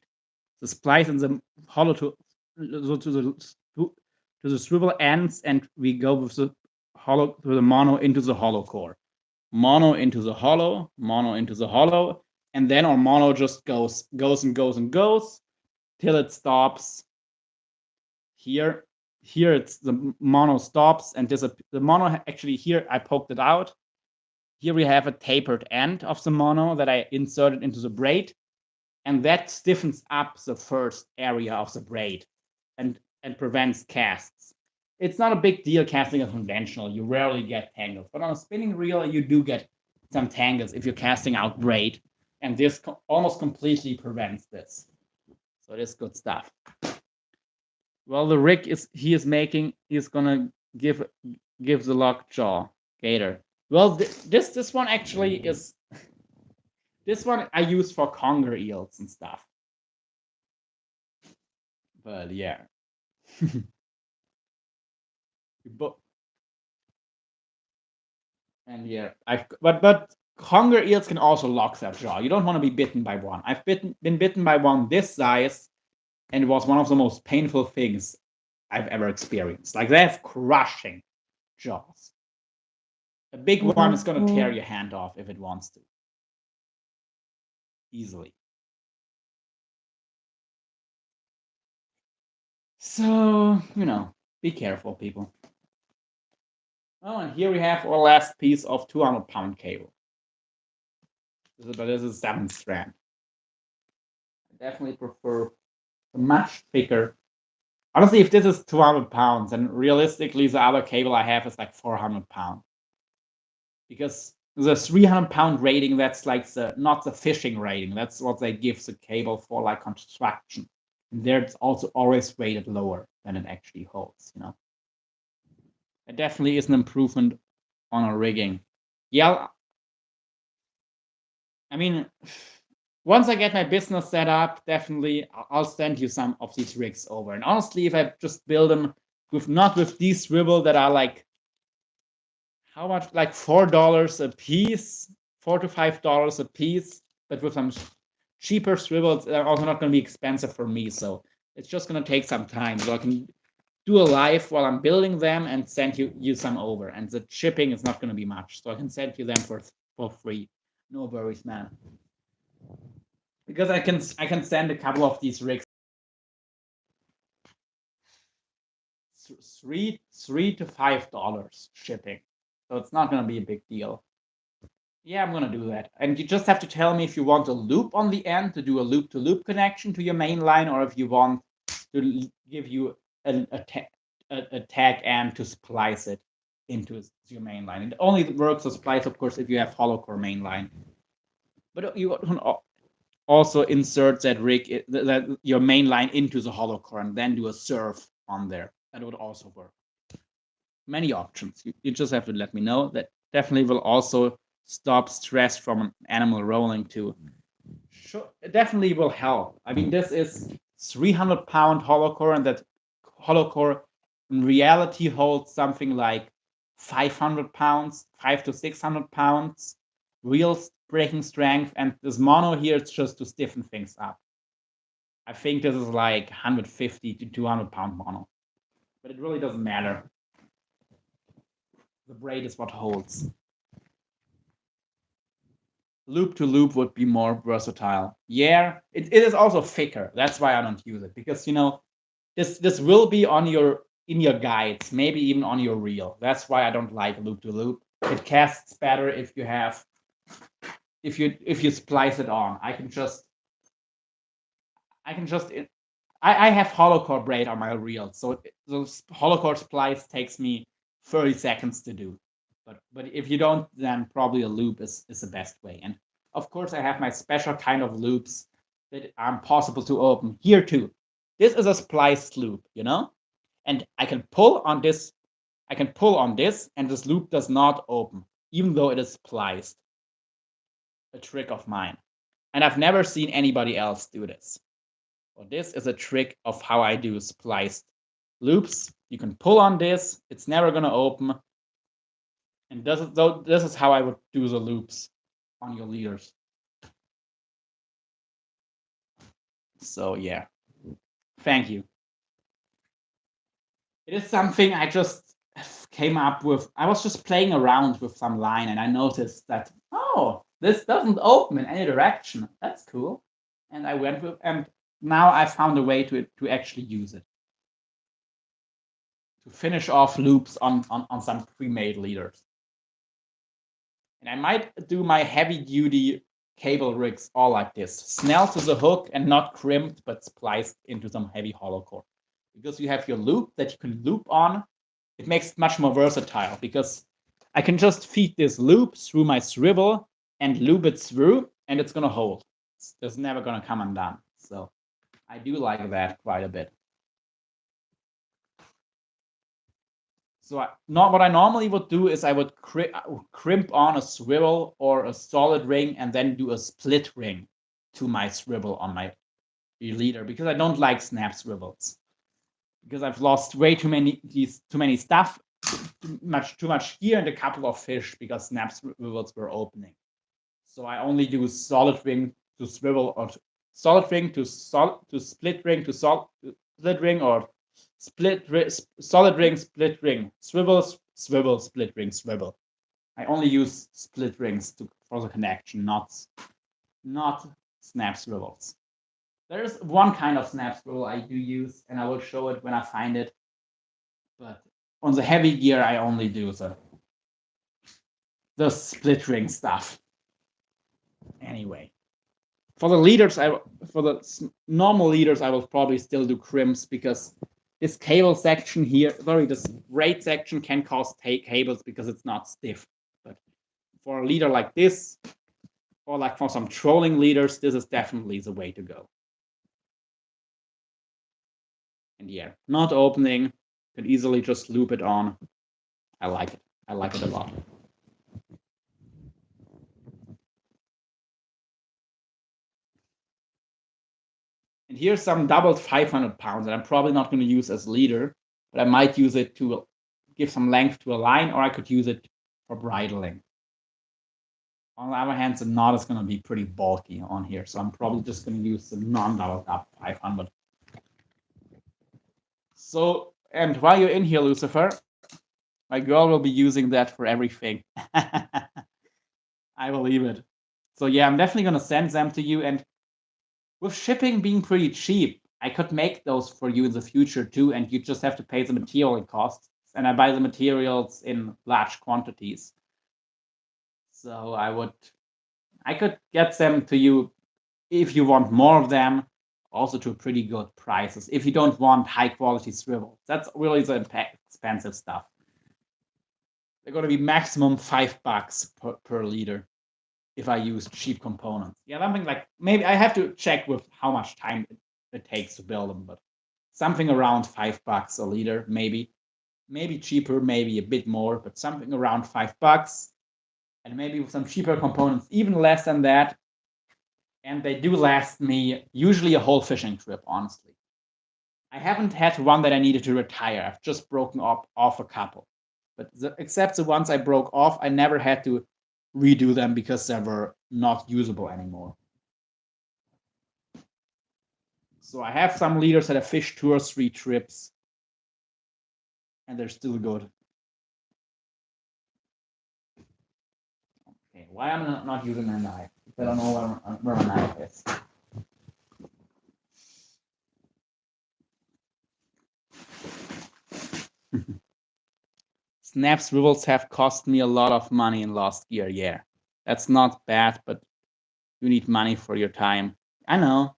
The splice in the hollow to the swivel ends, and we go with the hollow to the mono into the hollow core. Mono into the hollow, mono into the hollow, and then our mono just goes and goes and goes till it stops here. Here it's the mono stops, and the mono actually here I poked it out. Here we have a tapered end of the mono that I inserted into the braid, and that stiffens up the first area of the braid and prevents casts. It's not a big deal casting a conventional. You rarely get tangles, but on a spinning reel, you do get some tangles if you're casting out braid, and this almost completely prevents this. So it is good stuff. Well, the rig he's gonna give the lockjaw gator. Well, this one actually is. This one I use for conger eels and stuff. But yeah. And yeah, but conger eels can also lock that jaw. You don't want to be bitten by one. I've been bitten by one this size, and it was one of the most painful things I've ever experienced. Like they have crushing jaws. A big one is gonna tear your hand off if it wants to. Easily. So, be careful, people. Oh, and here we have our last piece of 200-pound cable. This is 7 strand. I definitely prefer a much thicker. Honestly, if this is 200 pounds, and realistically the other cable I have is like 400 pounds. Because the 300-pound rating, that's like not the fishing rating. That's what they give the cable for like construction. And there it's also always rated lower than it actually holds, It definitely is an improvement on a rigging. Yeah, I mean, once I get my business set up, definitely I'll send you some of these rigs over. And honestly, if I just build them not with these swivel that are like, how much? Like $4 a piece, $4 to $5 a piece, but with some cheaper swivels, they're also not going to be expensive for me. So it's just going to take some time. So I can do a live while I'm building them and send you some over. And the shipping is not going to be much. So I can send you them for free. No worries, man. Because I can send a couple of these rigs. $3 to $5 shipping. So it's not going to be a big deal. Yeah, I'm going to do that. And you just have to tell me if you want a loop on the end to do a loop-to-loop connection to your main line, or if you want to give you a tag end to splice it into your main line. It only works to splice, of course, if you have hollow core main line. But you can also insert that rig, that your main line into the hollow core, and then do a serve on there. That would also work. Many options. You just have to let me know. That definitely will also stop stress from an animal rolling too. Sure, it definitely will help. I mean, this is 300-pound hollow core, and that hollow core in reality holds something like 500 pounds, 500 to 600 pounds, real breaking strength. And this mono here is just to stiffen things up. I think this is like 150 to 200-pound mono, but it really doesn't matter. The braid is what holds. Loop to loop would be more versatile. Yeah, it is also thicker. That's why I don't use it, because this will be in your guides, maybe even on your reel. That's why I don't like loop to loop. It casts better if you splice it on. I have hollow core braid on my reel, so the hollow core splice takes me 30 seconds to do. But if you don't, then probably a loop is the best way. And of course, I have my special kind of loops that are possible to open here too. This is a spliced loop, and I can pull on this. And this loop does not open. even though it is spliced. A trick of mine. And I've never seen anybody else do this. Well, this is a trick of how I do spliced loops. You can pull on this, it's never gonna open. And this is how I would do the loops on your leaders. So yeah, thank you. It is something I just came up with. I was just playing around with some line and I noticed that, oh, this doesn't open in any direction. That's cool. And I went with, and now I found a way to actually use it. To finish off loops on some pre-made leaders. And I might do my heavy-duty cable rigs all like this. Snell to the hook and not crimped, but spliced into some heavy hollow core. Because you have your loop that you can loop on, it makes it much more versatile because I can just feed this loop through my swivel and loop it through, and it's gonna hold. It's never gonna come undone. So I do like that quite a bit. So what I normally would do is I would crimp on a swivel or a solid ring and then do a split ring to my swivel on my leader because I don't like snap swivels. Because I've lost way too many stuff, too much gear and a couple of fish because snap swivels were opening. So I only do solid ring to swivel or solid ring to split ring to split ring or solid ring, split ring, swivel, split ring, swivel. I only use split rings for the connection, not snap swivels. There's one kind of snap swivel I do use, and I will show it when I find it. But on the heavy gear, I only do the split ring stuff. Anyway, for the leaders, for the normal leaders, I will probably still do crimps because this cable section here, this braid section can cause cables because it's not stiff. But for a leader like this, or like for some trolling leaders, this is definitely the way to go. And yeah, not opening, can easily just loop it on. I like it. I like it a lot. And here's some doubled 500 pounds that I'm probably not going to use as leader, but I might use it to give some length to a line, or I could use it for bridling. On the other hand, the knot is going to be pretty bulky on here, so I'm probably just going to use the non-doubled up 500. So, and while you're in here, Lucifer, my girl will be using that for everything. I believe it. So yeah, I'm definitely going to send them to you, and with shipping being pretty cheap, I could make those for you in the future too, and you just have to pay the material costs. And I buy the materials in large quantities. So I could get them to you if you want more of them, also to pretty good prices. If you don't want high quality swivels, that's really the expensive stuff. They're going to be maximum $5 per liter if I use cheap components. Yeah, something like, maybe I have to check with how much time it takes to build them, but something around $5 a liter, maybe cheaper, maybe a bit more, but something around $5, and maybe with some cheaper components, even less than that. And they do last me usually a whole fishing trip, honestly. I haven't had one that I needed to retire. I've just broken off a couple. But except the ones I broke off, I never had to redo them because they were not usable anymore. So I have some leaders that have fished 2 or 3 trips, and they're still good. Okay, why am I not using my knife? I don't know where my knife is. Snap swivels have cost me a lot of money in last year. Yeah, that's not bad, but you need money for your time. I know,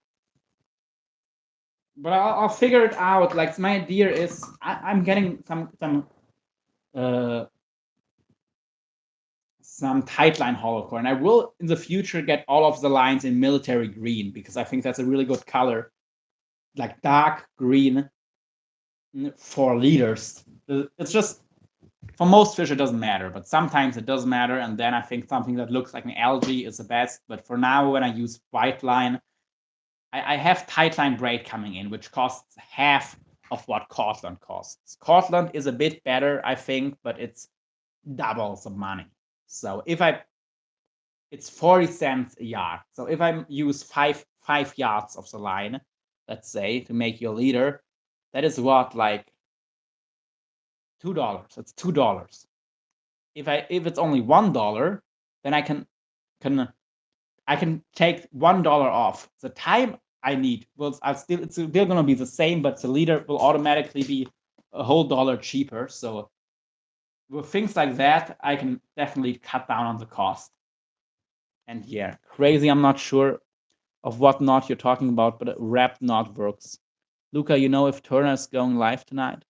but I'll figure it out. Like my idea is, I'm getting some tight line hollow core, and I will in the future get all of the lines in military green because I think that's a really good color, like dark green for leaders. It's just For most fish, it doesn't matter, but sometimes it does matter. And then I think something that looks like an algae is the best. But for now, when I use white line, I have tight line braid coming in, which costs half of what Cortland costs. Cortland is a bit better, I think, but it's double the money. So it's 40 cents a yard. So if I use five yards of the line, let's say, to make your leader, that is what, like $2. It's $2. If it's only $1, then I can take $1 off. The time I need it's still gonna be the same, but the leader will automatically be a whole dollar cheaper. So with things like that, I can definitely cut down on the cost. And yeah, crazy. I'm not sure of what knot you're talking about, but a wrapped knot works. Luca, you know if Turner is going live tonight?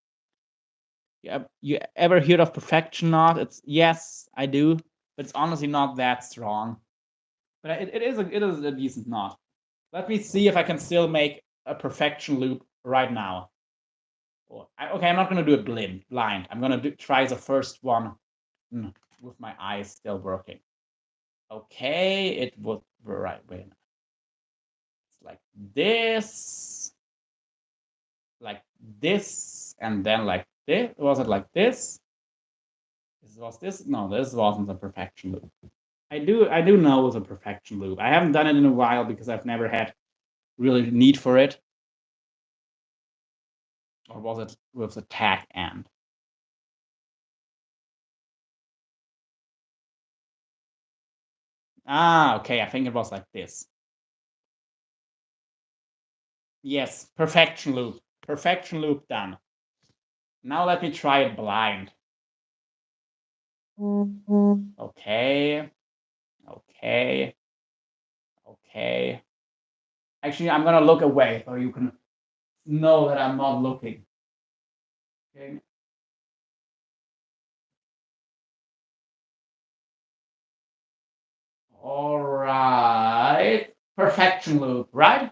You ever heard of perfection knot? Yes, I do, but it's honestly not that strong. But it is a decent knot. Let me see if I can still make a perfection loop right now. Okay, I'm not gonna do it blind. I'm gonna try the first one with my eyes still working. Okay, it was the right way. It's like this, and then like this. Was it like this? Was this? No, this wasn't a perfection loop. I do know it's a perfection loop. I haven't done it in a while because I've never had really need for it. Or was it with the tack end? Okay, I think it was like this. Yes, perfection loop. Perfection loop done. Now let me try it blind. Okay. Actually, I'm gonna look away so you can know that I'm not looking. Okay. All right. Perfection loop, right?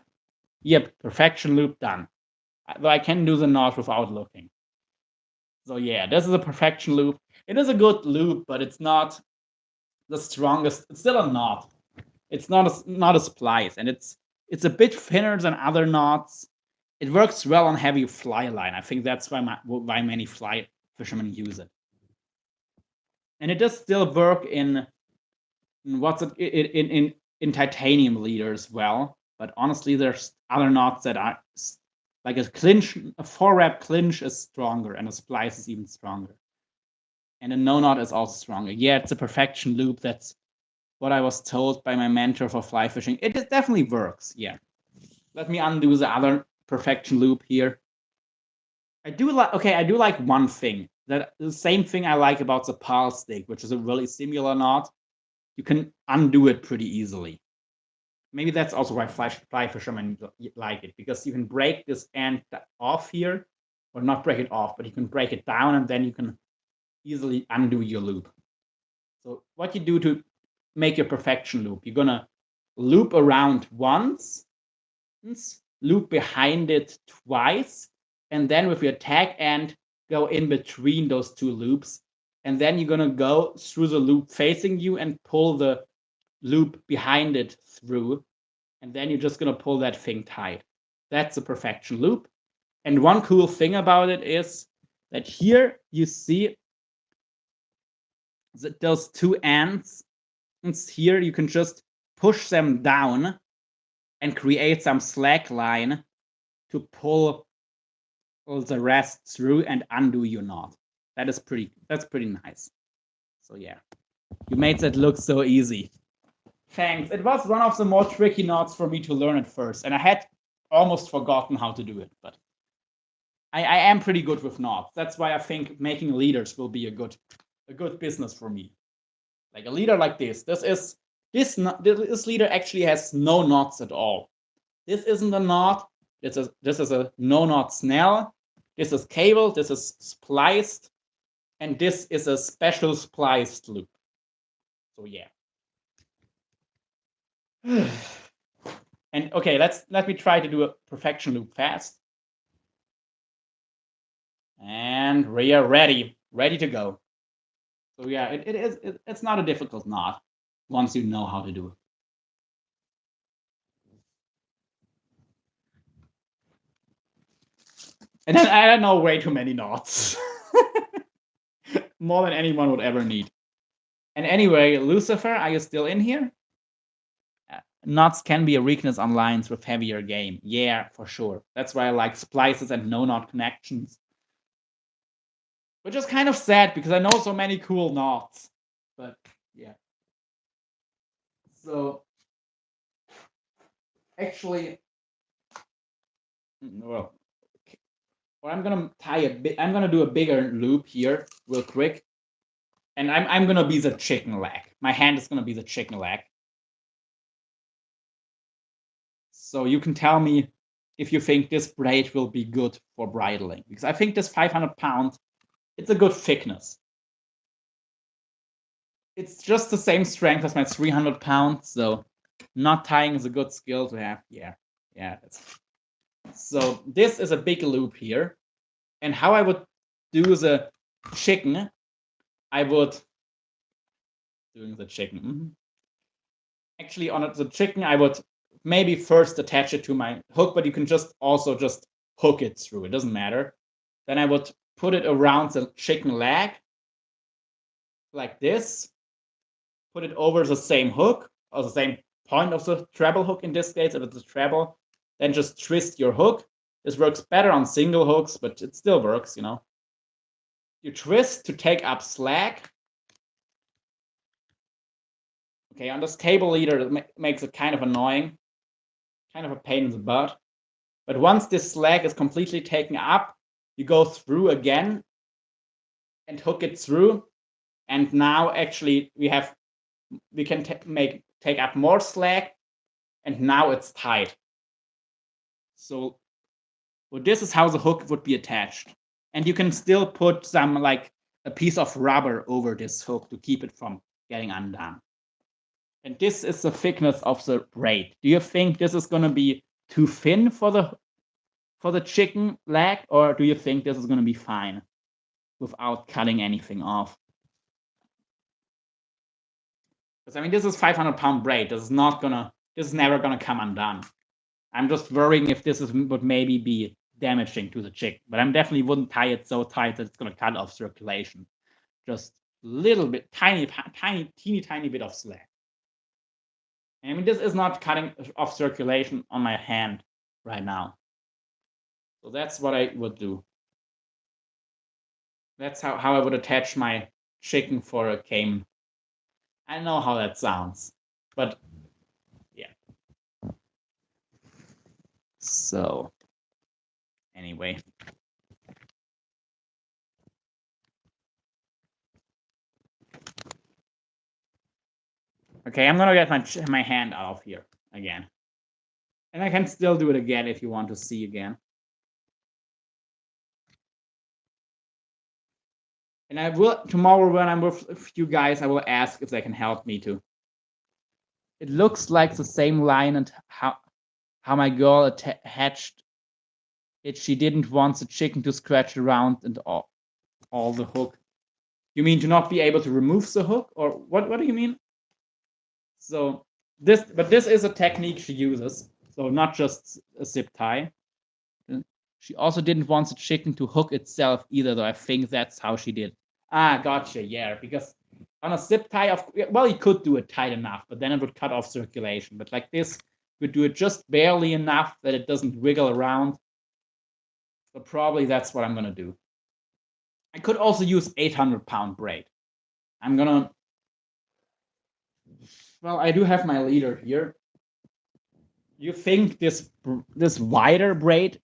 Yep, perfection loop done. Though I can do the knot without looking. So yeah, this is a perfection loop. It is a good loop, but it's not the strongest. It's still a knot. It's not a splice, and it's a bit thinner than other knots. It works well on heavy fly line. I think that's why many fly fishermen use it. And it does still work in titanium leader as well. But honestly, there's other knots that are like a 4-wrap clinch is stronger, and a splice is even stronger. And a no knot is also stronger. Yeah, it's a perfection loop. That's what I was told by my mentor for fly fishing. It definitely works. Yeah. Let me undo the other perfection loop here. I do like one thing. That the same thing I like about the pal stick, which is a really similar knot. You can undo it pretty easily. Maybe that's also why fly fishermen like it, because you can break this end off here, or not break it off, but you can break it down, and then you can easily undo your loop. So what you do to make your perfection loop, you're gonna loop around once, loop behind it twice, and then with your tag end, go in between those two loops. And then you're gonna go through the loop facing you and pull the loop behind it through. And then you're just gonna pull that thing tight. That's a perfection loop. And one cool thing about it is that here you see that those two ends. Here you can just push them down and create some slack line to pull all the rest through and undo your knot. That's pretty nice. So yeah, you made that look so easy. Thanks. It was one of the more tricky knots for me to learn at first, and I had almost forgotten how to do it, but I am pretty good with knots. That's why I think making leaders will be a good business for me. Like a leader like this. This leader actually has no knots at all. This isn't a knot. This is a no knot snell. This is cable. This is spliced, and this is a special spliced loop. So yeah. And okay, let me try to do a perfection loop fast. And we are ready to go. So yeah, it's not a difficult knot once you know how to do it. And then I don't know way too many knots. More than anyone would ever need. And anyway, Lucifer, are you still in here? Knots can be a weakness on lines with heavier game. Yeah, for sure. That's why I like splices and no-knot connections. Which is kind of sad because I know so many cool knots. But yeah. So actually, well, I'm gonna I'm gonna do a bigger loop here real quick. And I'm gonna be the chicken leg. My hand is gonna be the chicken leg. So you can tell me if you think this braid will be good for bridling. Because I think this 500 pounds, it's a good thickness. It's just the same strength as my 300 pounds, so knot tying is a good skill to have. Yeah. So this is a big loop here. And how I would do the chicken, I would doing the chicken. Actually, on the chicken, I would maybe first attach it to my hook, but you can just also just hook it through. It doesn't matter. Then I would put it around the chicken leg like this. Put it over the same hook or the same point of the treble hook in this case. If it's a treble, then just twist your hook. This works better on single hooks, but it still works, you know. You twist to take up slack. Okay, on this cable leader, it makes it kind of annoying, kind of a pain in the butt. But once this slack is completely taken up, you go through again and hook it through. And now actually we can take up more slack, and now it's tight. So well, this is how the hook would be attached. And you can still put some like a piece of rubber over this hook to keep it from getting undone. And this is the thickness of the braid. Do you think this is going to be too thin for the chicken leg, or do you think this is going to be fine without cutting anything off? Because I mean, this is 500-pound braid. This is never gonna come undone. I'm just worrying if this would maybe be damaging to the chicken, but I definitely wouldn't tie it so tight that it's gonna cut off circulation. Just a little bit, teeny tiny bit of slack. I mean, this is not cutting off circulation on my hand right now. So that's what I would do. That's how I would attach my chicken for a game. I know how that sounds, but yeah. So anyway. Okay, I'm gonna get my hand out of here again. And I can still do it again if you want to see again. And I will, tomorrow when I'm with you guys, I will ask if they can help me too. It looks like the same line and how my girl hatched it. She didn't want the chicken to scratch around and all the hook. You mean to not be able to remove the hook, or what do you mean? So this is a technique she uses. So not just a zip tie. She also didn't want the chicken to hook itself either, though I think that's how she did. Ah, gotcha, yeah, because on a zip tie, well, you could do it tight enough, but then it would cut off circulation. But like this, you would do it just barely enough that it doesn't wiggle around. So probably that's what I'm gonna do. I could also use 800-pound braid. I'm gonna, well, I do have my leader here. You think this wider braid,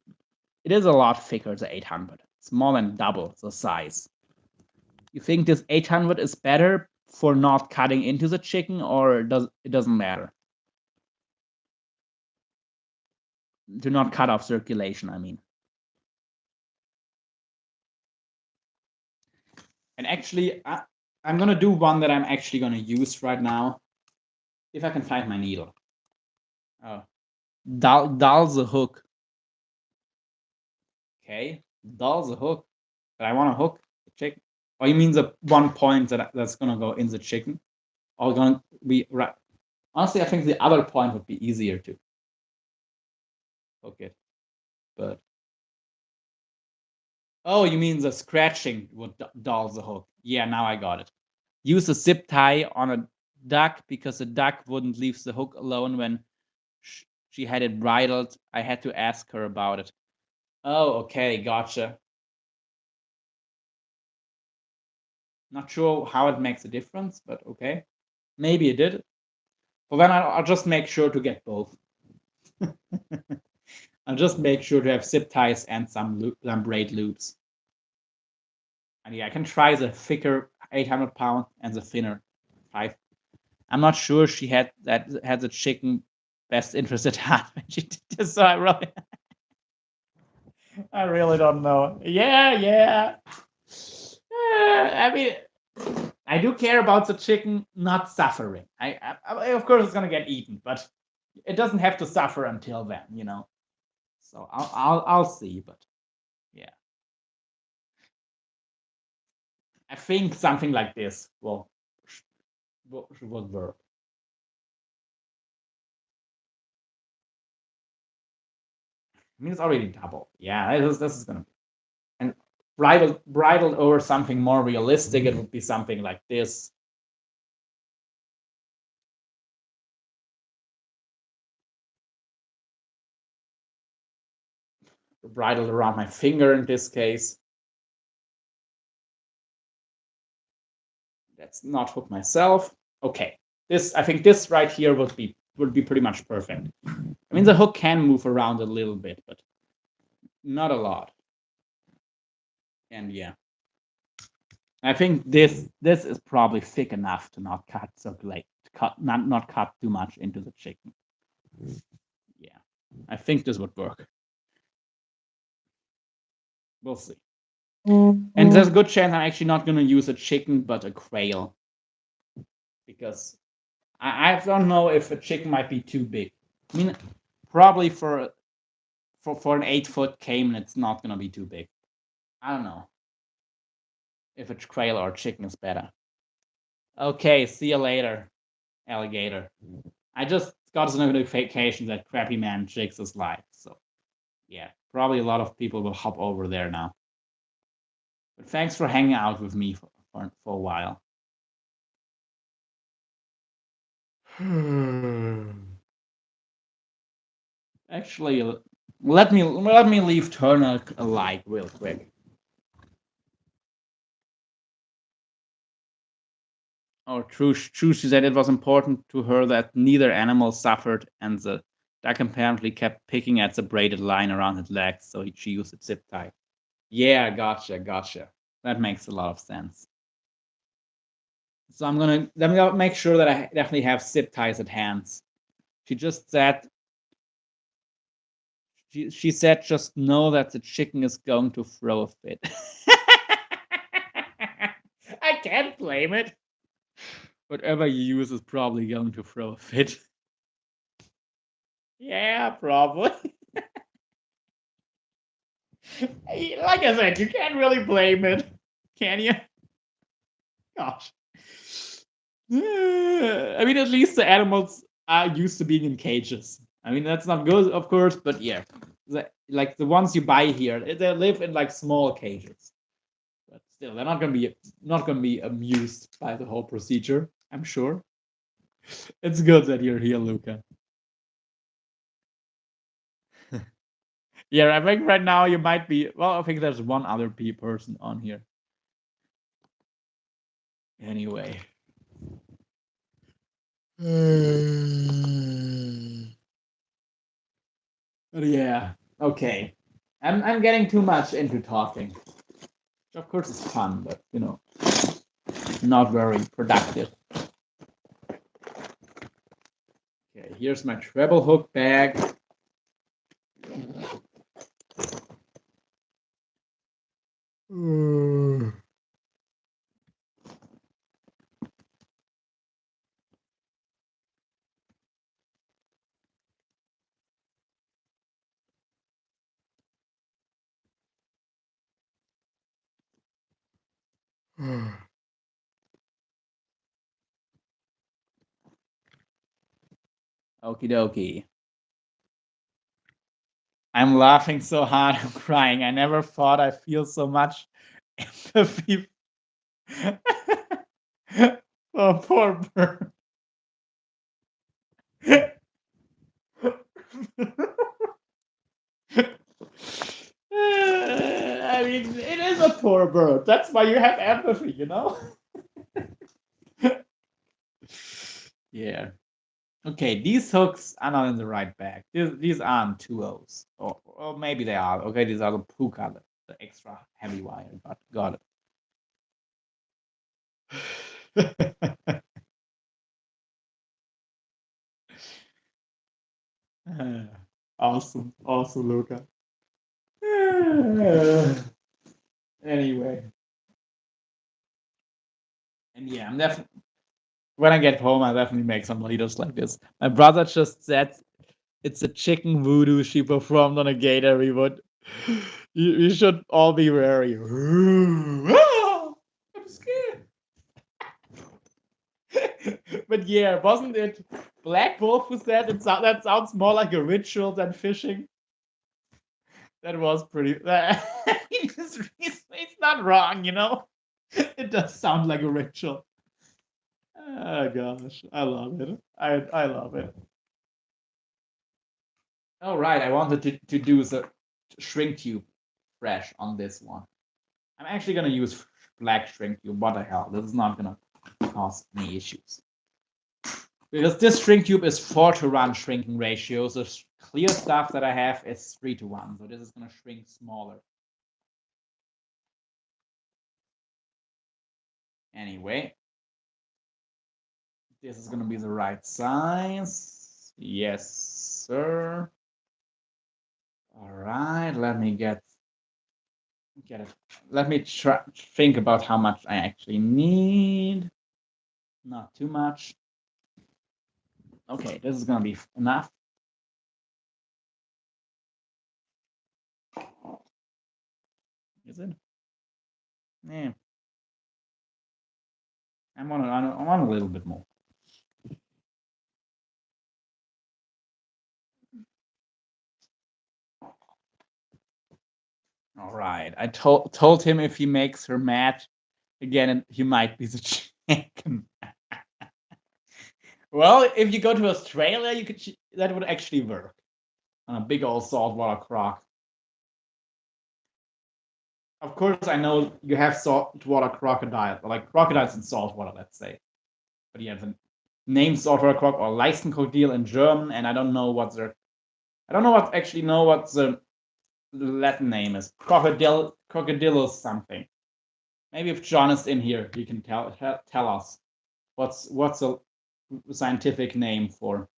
it is a lot thicker, the 800. It's more than double the size. You think this 800 is better for not cutting into the chicken, or it doesn't matter? To not cut off circulation, I mean. And actually, I'm gonna do one that I'm actually gonna use right now. If I can find my needle. Oh. Dull the hook. Okay, dull the hook. But I want to hook the chicken. Or you mean the 1 point that's gonna go in the chicken? Or gonna be right? Honestly, I think the other point would be easier to hook it. But oh, you mean the scratching would dull the hook? Yeah, now I got it. Use a zip tie on a duck because the duck wouldn't leave the hook alone when she had it bridled. I had to ask her about it. Oh, okay, gotcha. Not sure how it makes a difference, but okay. Maybe it did. Well, then I'll just make sure to get both. I'll just make sure to have zip ties and some braid loops. And yeah, I can try the thicker 800 pound and the thinner 5. I'm not sure she had the chicken best interest at heart when she did this, so I really don't know. Yeah. I mean, I do care about the chicken not suffering. I of course it's gonna get eaten, but it doesn't have to suffer until then, you know. So I'll see, but yeah, I think something like this will work. I mean, it's already double. Yeah, this is gonna be and bridled over something more realistic. It would be something like this. Bridled around my finger in this case. Let's not hook myself. Okay, I think this right here would be pretty much perfect. I mean, the hook can move around a little bit, but not a lot. And yeah, I think this is probably thick enough to not cut so late, not cut too much into the chicken. Yeah, I think this would work. We'll see. And there's a good chance I'm actually not going to use a chicken, but a quail. Because I don't know if a chicken might be too big. I mean, probably for an 8-foot caiman, it's not going to be too big. I don't know if a quail or a chicken is better. Okay, see you later, alligator. I just got a notification that Crappy Man Jigs is live. So, yeah, probably a lot of people will hop over there now. But thanks for hanging out with me for a while. Actually, let me leave Turner a like real quick. Oh, true. She said it was important to her that neither animal suffered, and the duck apparently kept picking at the braided line around its legs, so she used a zip tie. Yeah, gotcha. That makes a lot of sense. So I'm gonna make sure that I definitely have zip ties at hands. She just said she said just know that the chicken is going to throw a fit. I can't blame it. Whatever you use is probably going to throw a fit. Yeah, probably. Like I said, you can't really blame it, can you? Gosh. I mean, at least the animals are used to being in cages. I mean, that's not good, of course, but yeah. Like the ones you buy here, they live in like small cages. But still, they're not gonna be amused by the whole procedure, I'm sure. It's good that you're here, Luca. Yeah, I think right now you might be. Well, I think there's one other person on here. Anyway. But yeah, okay. I'm getting too much into talking. Of course, it's fun, but not very productive. Okay, here's my treble hook bag. Okie dokie. I'm laughing so hard, I'm crying. I never thought I feel so much empathy for poor bird. I mean, it is a poor bird. That's why you have empathy, you know? Yeah. Okay, these hooks are not in the right bag. These aren't 2 O's. Or maybe they are. Okay, these are the puka, the extra heavy wire. Got it. Awesome. Awesome, Luca. Anyway. And yeah, I'm definitely when I get home, I definitely make some burritos like this. My brother just said it's a chicken voodoo she performed on a gator. We should all be wary. I'm scared. But yeah, wasn't it Black Wolf who said that sounds more like a ritual than fishing? That was pretty. It's not wrong, you know? It does sound like a ritual. Oh gosh, I love it. I love it. All right, I wanted to do the shrink tube fresh on this one. I'm actually gonna use black shrink tube. What the hell? This is not gonna cause any issues. Because this shrink tube is 4-to-1 shrinking ratio, so clear stuff that I have is 3-to-1. So this is gonna shrink smaller. Anyway, this is gonna be the right size. Yes, sir. All right, let me get it. Let me think about how much I actually need. Not too much. Okay, this is gonna be enough. Is it? Yeah. I want a little bit more. All right. I told him if he makes her mad again, he might be the chicken. Well, if you go to Australia, you could that would actually work on a big old saltwater croc. Of course, I know you have saltwater crocodiles, or like crocodiles in saltwater, let's say. But you have the name saltwater croc or Leistenkrokodil in German, and I don't know what the Latin name is. Crocodilus something. Maybe if John is in here, he can tell us what's a scientific name for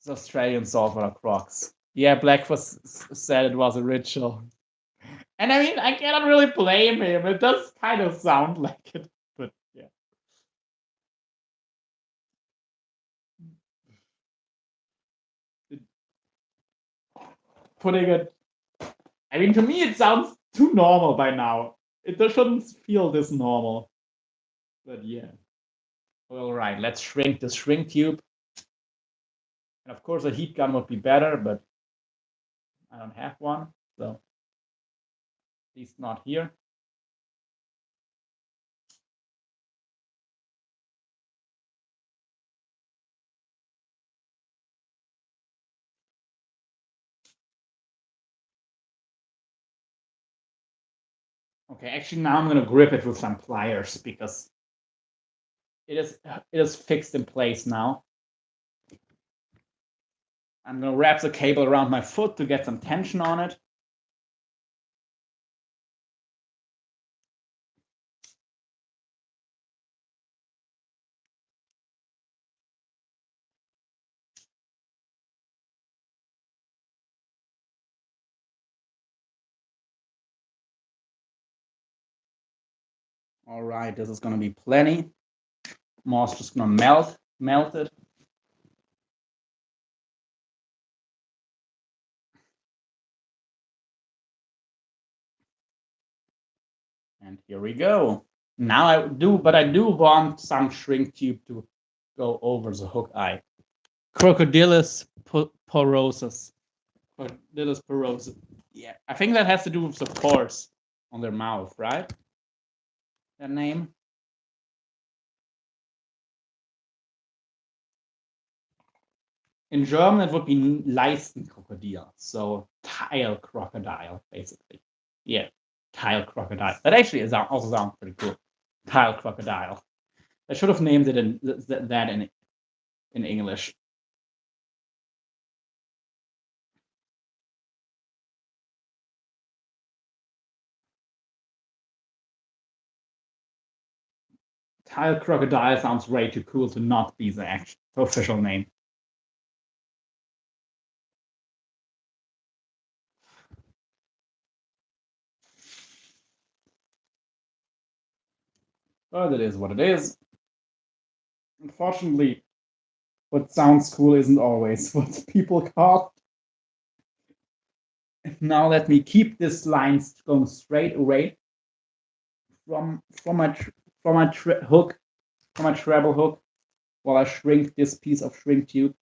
the Australian saltwater crocs. Yeah, Blackfoot said it was a ritual. And I mean, I cannot really blame him. It does kind of sound like it, but yeah. Putting it, I mean, to me, it sounds too normal by now. It shouldn't feel this normal. But yeah. All right, let's shrink the shrink tube. And of course, a heat gun would be better, but I don't have one, so at least not here. Okay, actually now I'm gonna grip it with some pliers because it is fixed in place now. I'm gonna wrap the cable around my foot to get some tension on it. All right, this is gonna be plenty. More's just gonna melt it. And here we go. Now I do want some shrink tube to go over the hook eye. Crocodilus porosus. Crocodilus porosus. Yeah, I think that has to do with the pores on their mouth, right? That name. In German, it would be Leistenkrokodil, so tile crocodile, basically. Yeah, tile crocodile. That actually also sounds pretty cool. Tile crocodile. I should have named it in English. Tile crocodile sounds way too cool to not be the actual official name. But it is what it is. Unfortunately, what sounds cool isn't always what people call. Now let me keep this line going straight away from my hook, from my treble hook, while I shrink this piece of shrink tube.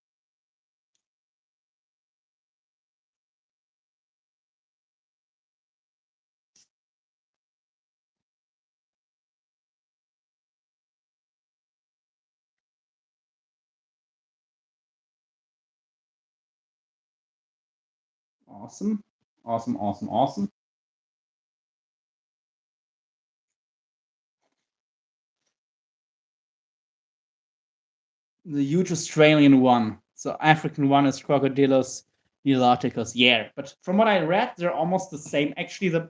Awesome, awesome, awesome, awesome. The huge Australian one. So African one is Crocodilus niloticus. Yeah, but from what I read, they're almost the same. Actually,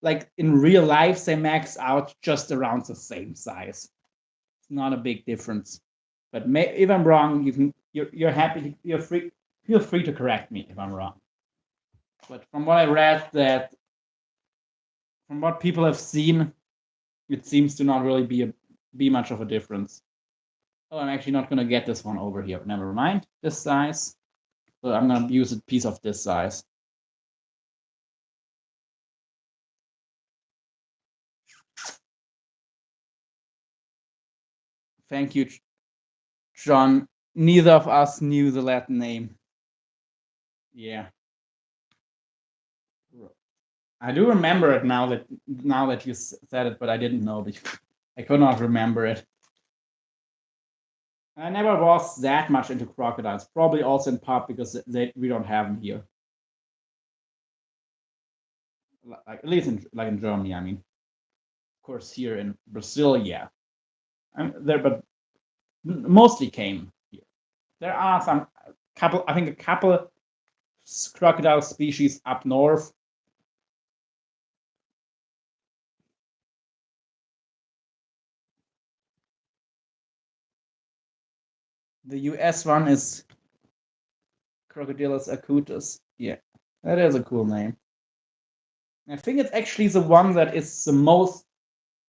like in real life, they max out just around the same size. It's not a big difference. But if I'm wrong, you're happy. You're free. Feel free to correct me if I'm wrong. But from what I read, that from what people have seen, it seems to not really be much of a difference. Oh, I'm actually not gonna get this one over here. Never mind. This size. So I'm gonna use a piece of this size. Thank you, John. Neither of us knew the Latin name. Yeah. I do remember it now that you said it, but I didn't know because I could not remember it. I never was that much into crocodiles. Probably also in part because we don't have them here. Like at least in Germany, I mean. Of course, here in Brazil, yeah. But mostly came here. There are a couple crocodile species up north. The US one is Crocodilus acutus. Yeah, that is a cool name. I think it's actually the one that is the most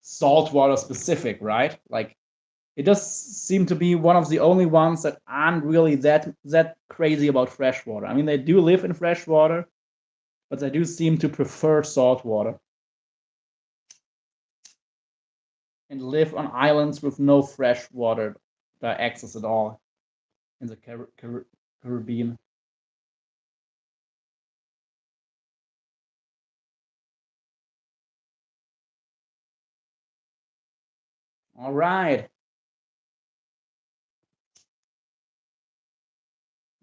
saltwater specific, right? Like it does seem to be one of the only ones that aren't really that crazy about freshwater. I mean, they do live in freshwater, but they do seem to prefer saltwater and live on islands with no freshwater access at all in the Caribbean. All right.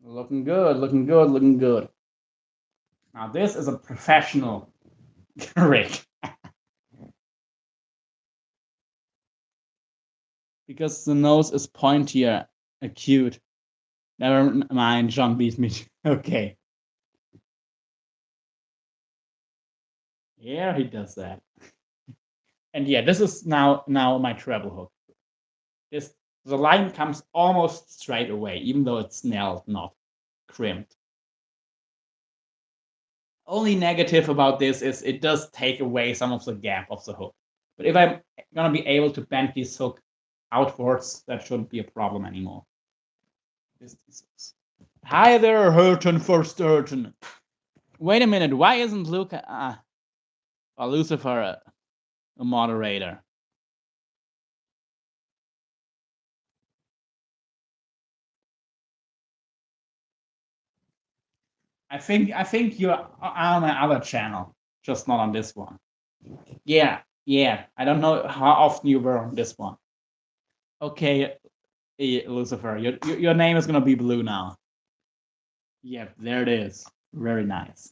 Looking good, looking good, looking good. Now, this is a professional rig. Because the nose is pointier, acute. Never mind, John beat me. Okay. Yeah, he does that. And yeah, this is now my treble hook. The line comes almost straight away, even though it's snelled, not crimped. Only negative about this is it does take away some of the gap of the hook. But if I'm gonna be able to bend this hook outwards, that shouldn't be a problem anymore. Hi there, Hurton for Sturgeon. Wait a minute, why isn't Luca or Lucifer a moderator. I think you're on my other channel, just not on this one. Yeah, yeah. I don't know how often you were on this one. Okay, Lucifer, your name is gonna be blue now. Yep, there it is. Very nice.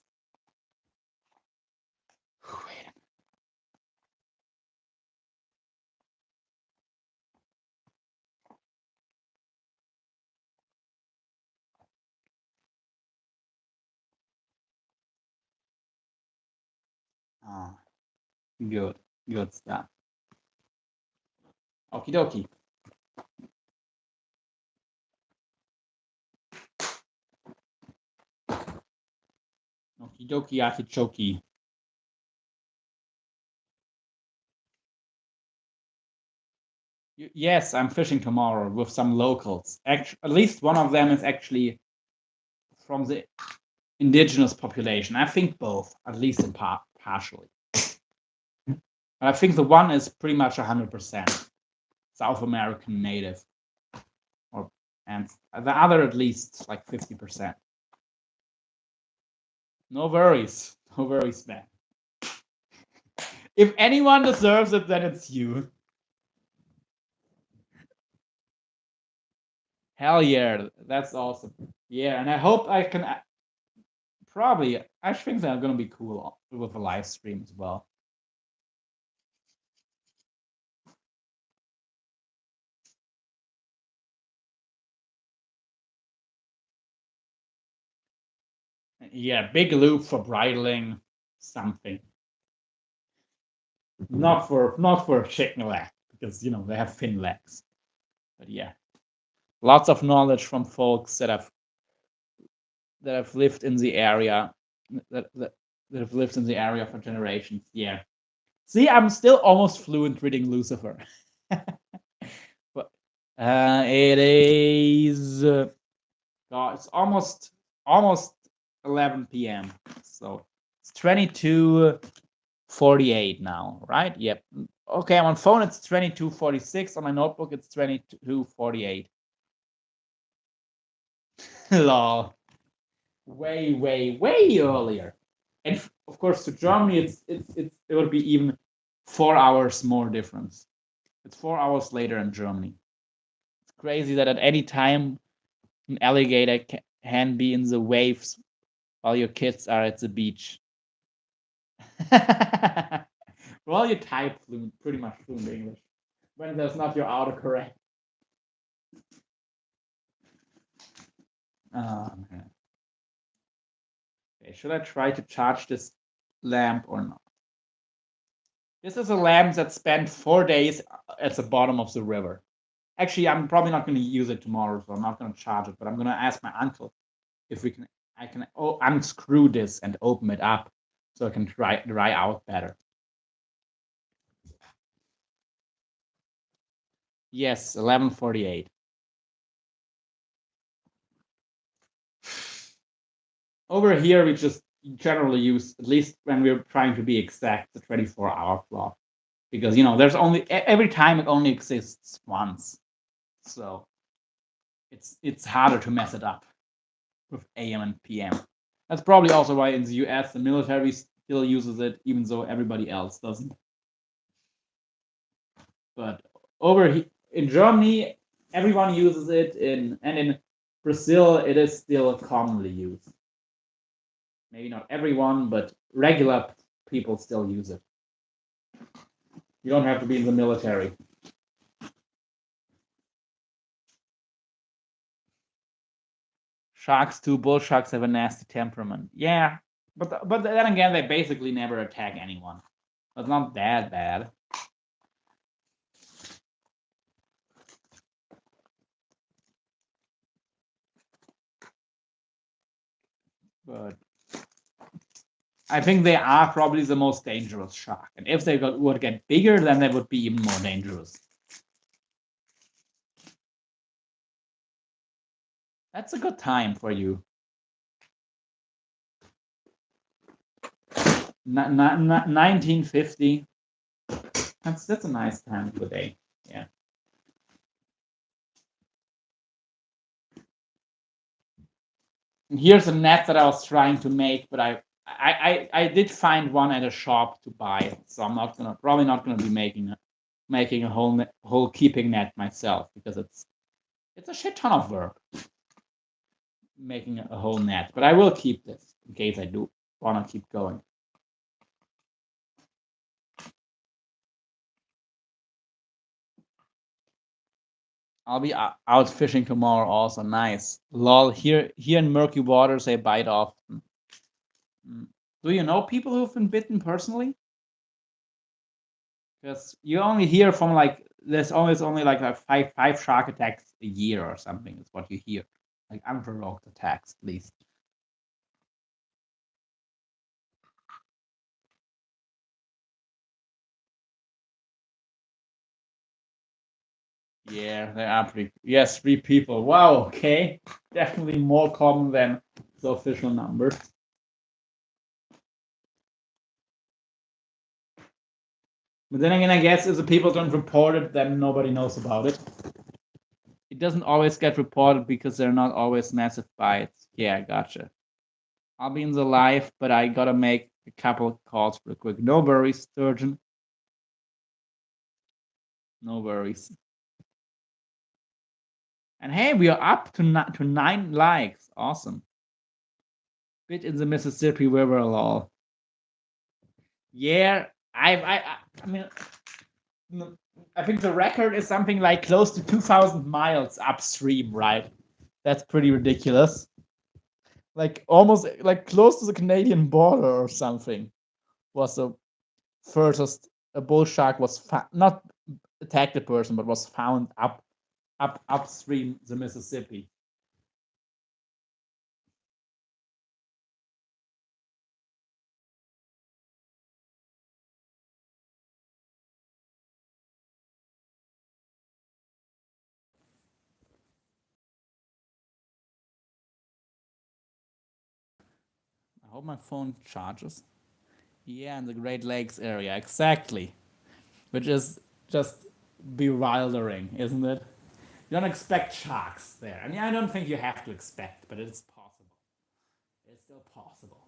Wait. Oh, good stuff. Okie dokie. Okie dokie, artichoke. Yes, I'm fishing tomorrow with some locals. At least one of them is actually from the indigenous population. I think both, at least in partially. But I think the one is pretty much 100% South American native, and the other at least like 50%. No worries, man. If anyone deserves it, then it's you. Hell yeah, that's awesome. Yeah, and I hope I can probably. I think they're gonna be cool with a live stream as well. Yeah, big loop for bridling something. Not for chicken leg because they have thin legs. But yeah, lots of knowledge from folks that have lived in the area that have lived in the area for generations. Yeah. See, I'm still almost fluent reading Lucifer. But it is. It's almost 11 p.m. So it's 22:48 now, right? Yep. Okay, I'm on phone. It's 22:46. On my notebook, it's 22:48. Lol. Way earlier. And of course, to Germany, it would be even 4 hours more difference. It's 4 hours later in Germany. It's crazy that at any time an alligator can be in the waves while your kids are at the beach. Well, you type pretty much fluent English when there's not your autocorrect. Oh, man. Okay, should I try to charge this lamp or not? This is a lamp that spent 4 days at the bottom of the river. Actually, I'm probably not going to use it tomorrow, so I'm not going to charge it. But I'm going to ask my uncle if I can unscrew this and open it up so it can dry out better. Yes, 11:48. Over here, we just generally use, at least when we're trying to be exact, the 24-hour clock, because there's only every time it only exists once, so it's harder to mess it up with AM and PM. That's probably also why in the US the military still uses it, even though everybody else doesn't. But over here in Germany, everyone uses it, and in Brazil it is still commonly used. Maybe not everyone, but regular people still use it. You don't have to be in the military. Sharks too. Bull sharks have a nasty temperament. Yeah, but then again, they basically never attack anyone. It's not that bad. But I think they are probably the most dangerous shark. And if they would get bigger, then they would be even more dangerous. That's a good time for you. 1950. That's a nice time of the day. Yeah. And here's a net that I was trying to make, but I did find one at a shop to buy, so I'm not gonna probably not gonna be making a whole keeping net myself because it's a shit ton of work making a whole net. But I will keep this in case I do want to keep going. I'll be out fishing tomorrow. Also nice. Lol. Here in murky waters, they bite often. Do you know people who've been bitten personally? Because you only hear from like there's always only like five shark attacks a year or something. Is what you hear, like unprovoked attacks at least. Yeah, they are pretty. Yes, 3 people. Wow. Okay, definitely more common than the official number. But then again, I guess if the people don't report it, then nobody knows about it. It doesn't always get reported because they're not always massive bites. Yeah, gotcha. I'll be in the live, but I gotta make a couple of calls real quick. No worries, Sturgeon. No worries. And hey, we are up to 9 likes. Awesome. Bit in the Mississippi River, lol. Yeah, I mean, I think the record is something like close to 2,000 miles upstream, right? That's pretty ridiculous. Like almost like close to the Canadian border or something. Was the furthest a bull shark was not attacked a person, but was found upstream the Mississippi. I hope my phone charges. Yeah, in the Great Lakes area, exactly. Which is just bewildering, isn't it? You don't expect sharks there. I mean, I don't think you have to expect, but it's possible. It's still possible.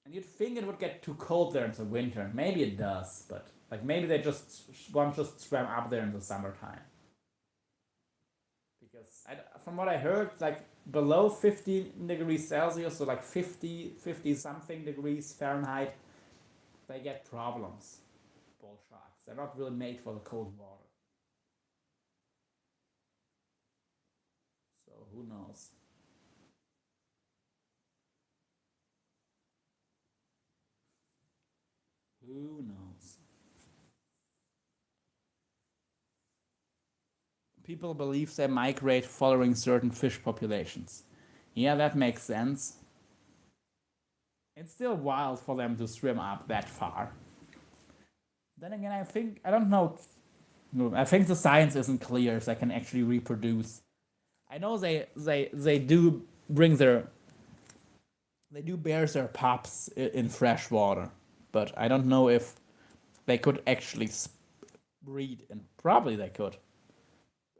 And you'd think it would get too cold there in the winter. Maybe it does, but like maybe they just one just swam up there in the summertime. Because from what I heard, like below 50 degrees Celsius, so like 50 something degrees Fahrenheit, they get problems. Bull sharks. They're not really made for the cold water. So who knows? Who knows? People believe they migrate following certain fish populations. Yeah, that makes sense. It's still wild for them to swim up that far. Then again, I don't know. I think the science isn't clear if they can actually reproduce. I know they do bring their they do bear their pups in fresh water, but I don't know if they could actually breed, and probably they could.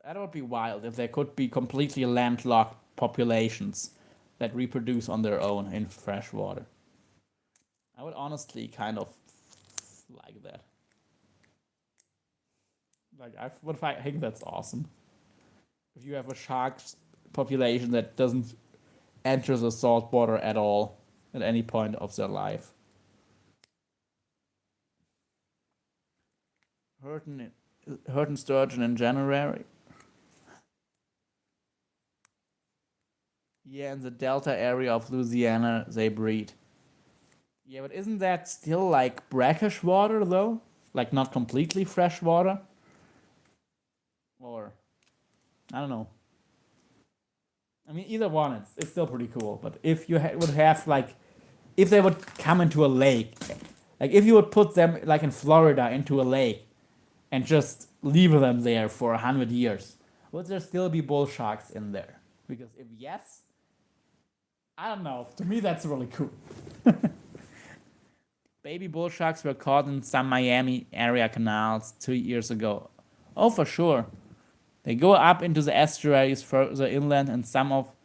That would be wild if there could be completely landlocked populations that reproduce on their own in fresh water. I would honestly kind of like that. Like I would think that's awesome. If you have a shark population that doesn't enter the salt water at all at any point of their life. Hurton sturgeon in January. Yeah, in the delta area of Louisiana, they breed. Yeah, but isn't that still like brackish water though? Like not completely fresh water? Or I don't know. I mean, either one, it's still pretty cool. But if you would have like, if they would come into a lake, like if you would put them like in Florida into a lake and just leave them there for 100 years, would there still be bull sharks in there? Because if yes, I don't know. To me, that's really cool. Baby bull sharks were caught in some Miami area canals 2 years ago. Oh, for sure. They go up into the estuaries further inland, and some of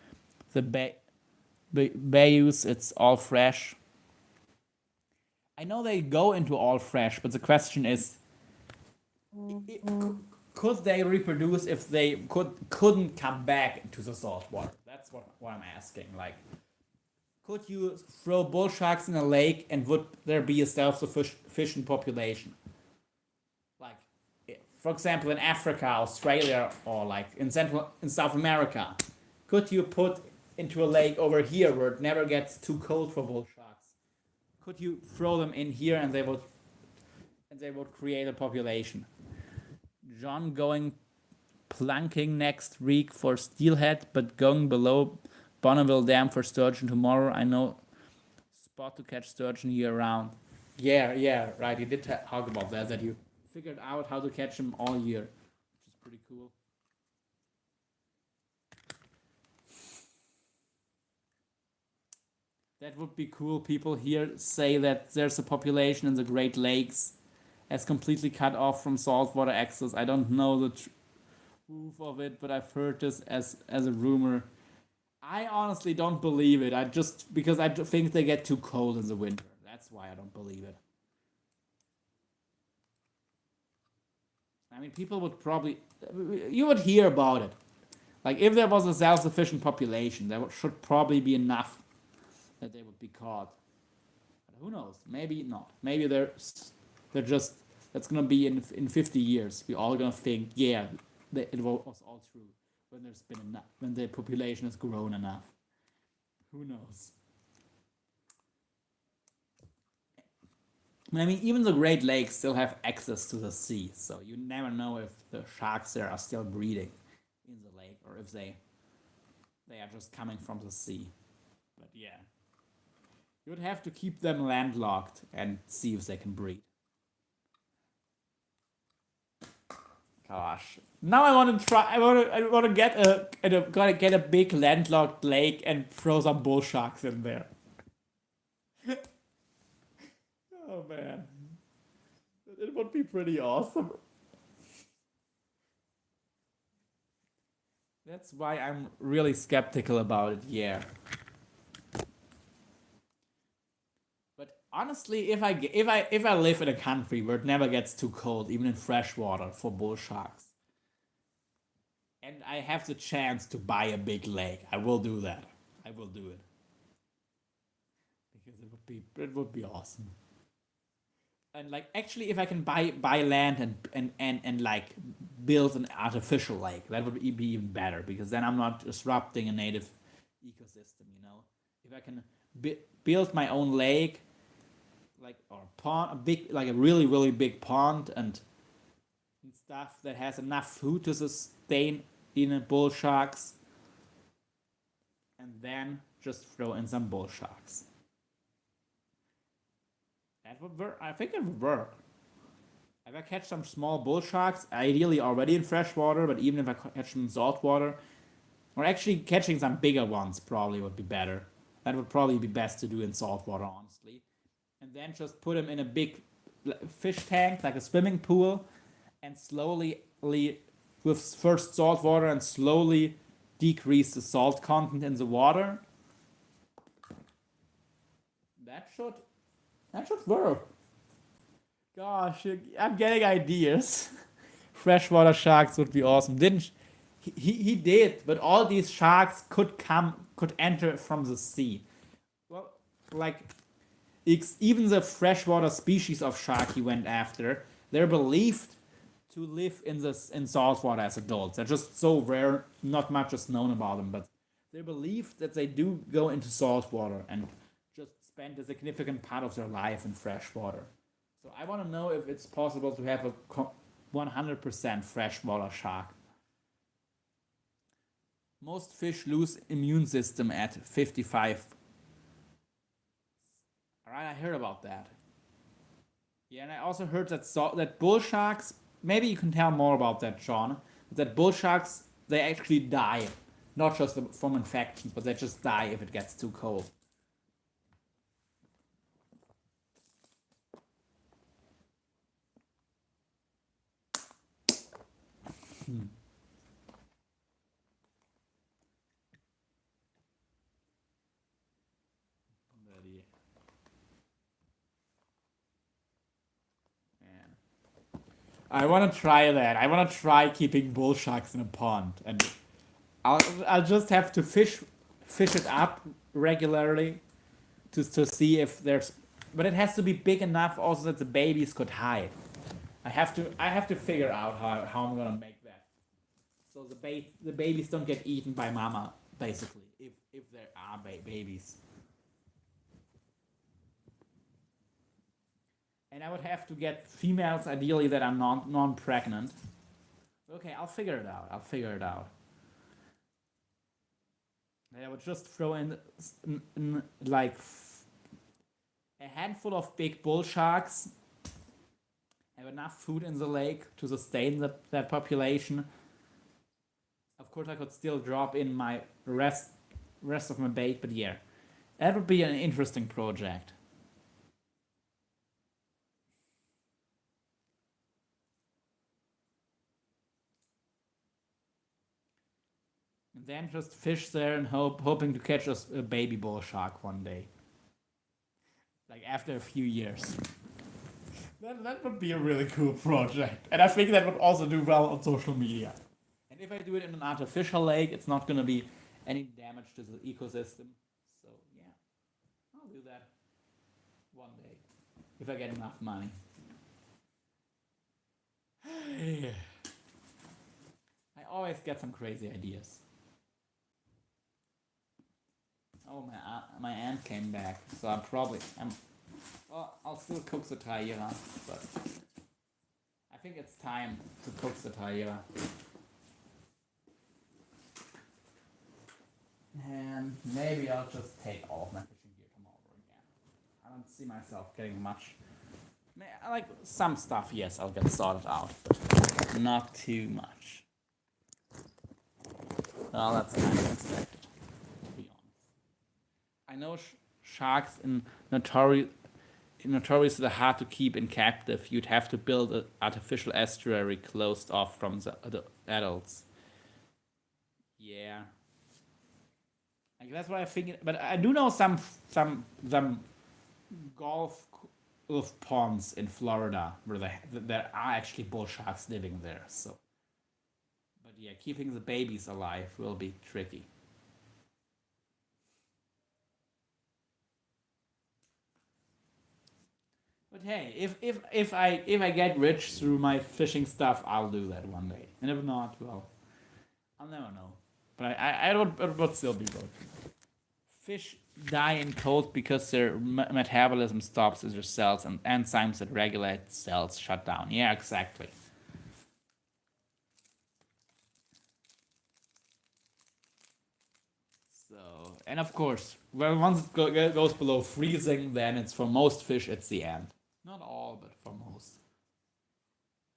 the bayous, it's all fresh. I know they go into all fresh, but the question is, could they reproduce if they couldn't come back into the salt water? That's what I'm asking. Like, could you throw bull sharks in a lake and would there be a self-sufficient population? Like, for example, in Africa, Australia, or like in South America, could you put into a lake over here where it never gets too cold for bull sharks? Could you throw them in here and they would create a population? John going plunking next week for steelhead, but going below Bonneville Dam for sturgeon tomorrow. I know spot to catch sturgeon year round. Yeah, right. You did talk about that you figured out how to catch them all year, which is pretty cool. That would be cool. People here say that there's a population in the Great Lakes as completely cut off from saltwater access. I don't know the proof of it, but I've heard this as a rumor. I honestly don't believe it. Because I think they get too cold in the winter. That's why I don't believe it. I mean, people would probably, you would hear about it. Like, if there was a self-sufficient population, there should probably be enough that they would be caught. But who knows? Maybe not. Maybe they're just, that's gonna be in 50 years. We're all gonna think, yeah, it was all true. When there's been enough, when the population has grown enough. Who knows? I mean, even the Great Lakes still have access to the sea, so you never know if the sharks there are still breeding in the lake or if they are just coming from the sea. But yeah, you would have to keep them landlocked and see if they can breed. Gosh, now I want to try. I want to get a big landlocked lake and throw some bull sharks in there. Oh man, it would be pretty awesome. That's why I'm really skeptical about it. Yeah. But honestly, if I live in a country where it never gets too cold, even in fresh water for bull sharks, and I have the chance to buy a big lake, I will do that. I will do it because it would be awesome. And like, actually, if I can buy land and like build an artificial lake, that would be even better because then I'm not disrupting a native ecosystem. If I can build my own lake, like, or pond, a really really big pond and stuff that has enough food to sustain bull sharks, and then just throw in some bull sharks. That would work. I think it would work. If I catch some small bull sharks, ideally already in fresh water, but even if I catch them in salt water, or actually catching some bigger ones probably would be better. That would probably be best to do in salt water, honestly. And then just put them in a big fish tank, like a swimming pool, and slowly, with first salt water, and slowly decrease the salt content in the water. That should work. Gosh, I'm getting ideas. Freshwater sharks would be awesome. Didn't he did, but all these sharks could enter from the sea. Well, like, even the freshwater species of shark he went after, they're believed to live in saltwater as adults. They're just so rare, not much is known about them, but they're believed that they do go into saltwater and just spend a significant part of their life in freshwater. So I want to know if it's possible to have a 100% freshwater shark. Most fish lose immune system at 55. Alright, I heard about that. Yeah, and I also heard that bull sharks, maybe you can tell more about that, Sean, that bull sharks, they actually die. Not just from infections, but they just die if it gets too cold. Bloody man. I want to try that. I want to try keeping bull sharks in a pond, and I'll just have to fish it up regularly to see if there's. But it has to be big enough also that the babies could hide. I have to figure out how I'm gonna make that so the babies don't get eaten by mama basically if there are babies. And I would have to get females ideally that are non-pregnant. Okay, I'll figure it out. I'll figure it out. And I would just throw in like a handful of big bull sharks. Have enough food in the lake to sustain that population. Of course, I could still drop in my rest of my bait, but yeah, that would be an interesting project. And then just fish there and hoping to catch a baby bull shark one day, like after a few years. That would be a really cool project, and I think that would also do well on social media. And if I do it in an artificial lake, it's not going to be any damage to the ecosystem. So yeah, I'll do that one day if I get enough money. I always get some crazy ideas. Oh, my aunt came back, so well, I'll still cook the Traíra, but I think it's time to cook the Traíra. And maybe I'll just take all of my fishing gear come over again. I don't see myself getting much. Like some stuff, yes, I'll get sorted out, but not too much. Well, that's kind of expected, to be honest. I know sharks in notoriously hard to keep in captive. You'd have to build an artificial estuary closed off from the adults. Yeah, like that's what I think. But I do know some golf of ponds in Florida where there are actually bull sharks living there. So, but yeah, keeping the babies alive will be tricky. But hey, if I get rich through my fishing stuff, I'll do that one day. And if not, well, I'll never know. But it would still be good. Fish die in cold because their metabolism stops as their cells and enzymes that regulate cells shut down. Yeah, exactly. So, and of course, well, once it goes below freezing, then it's for most fish, it's the end. Not all, but for most.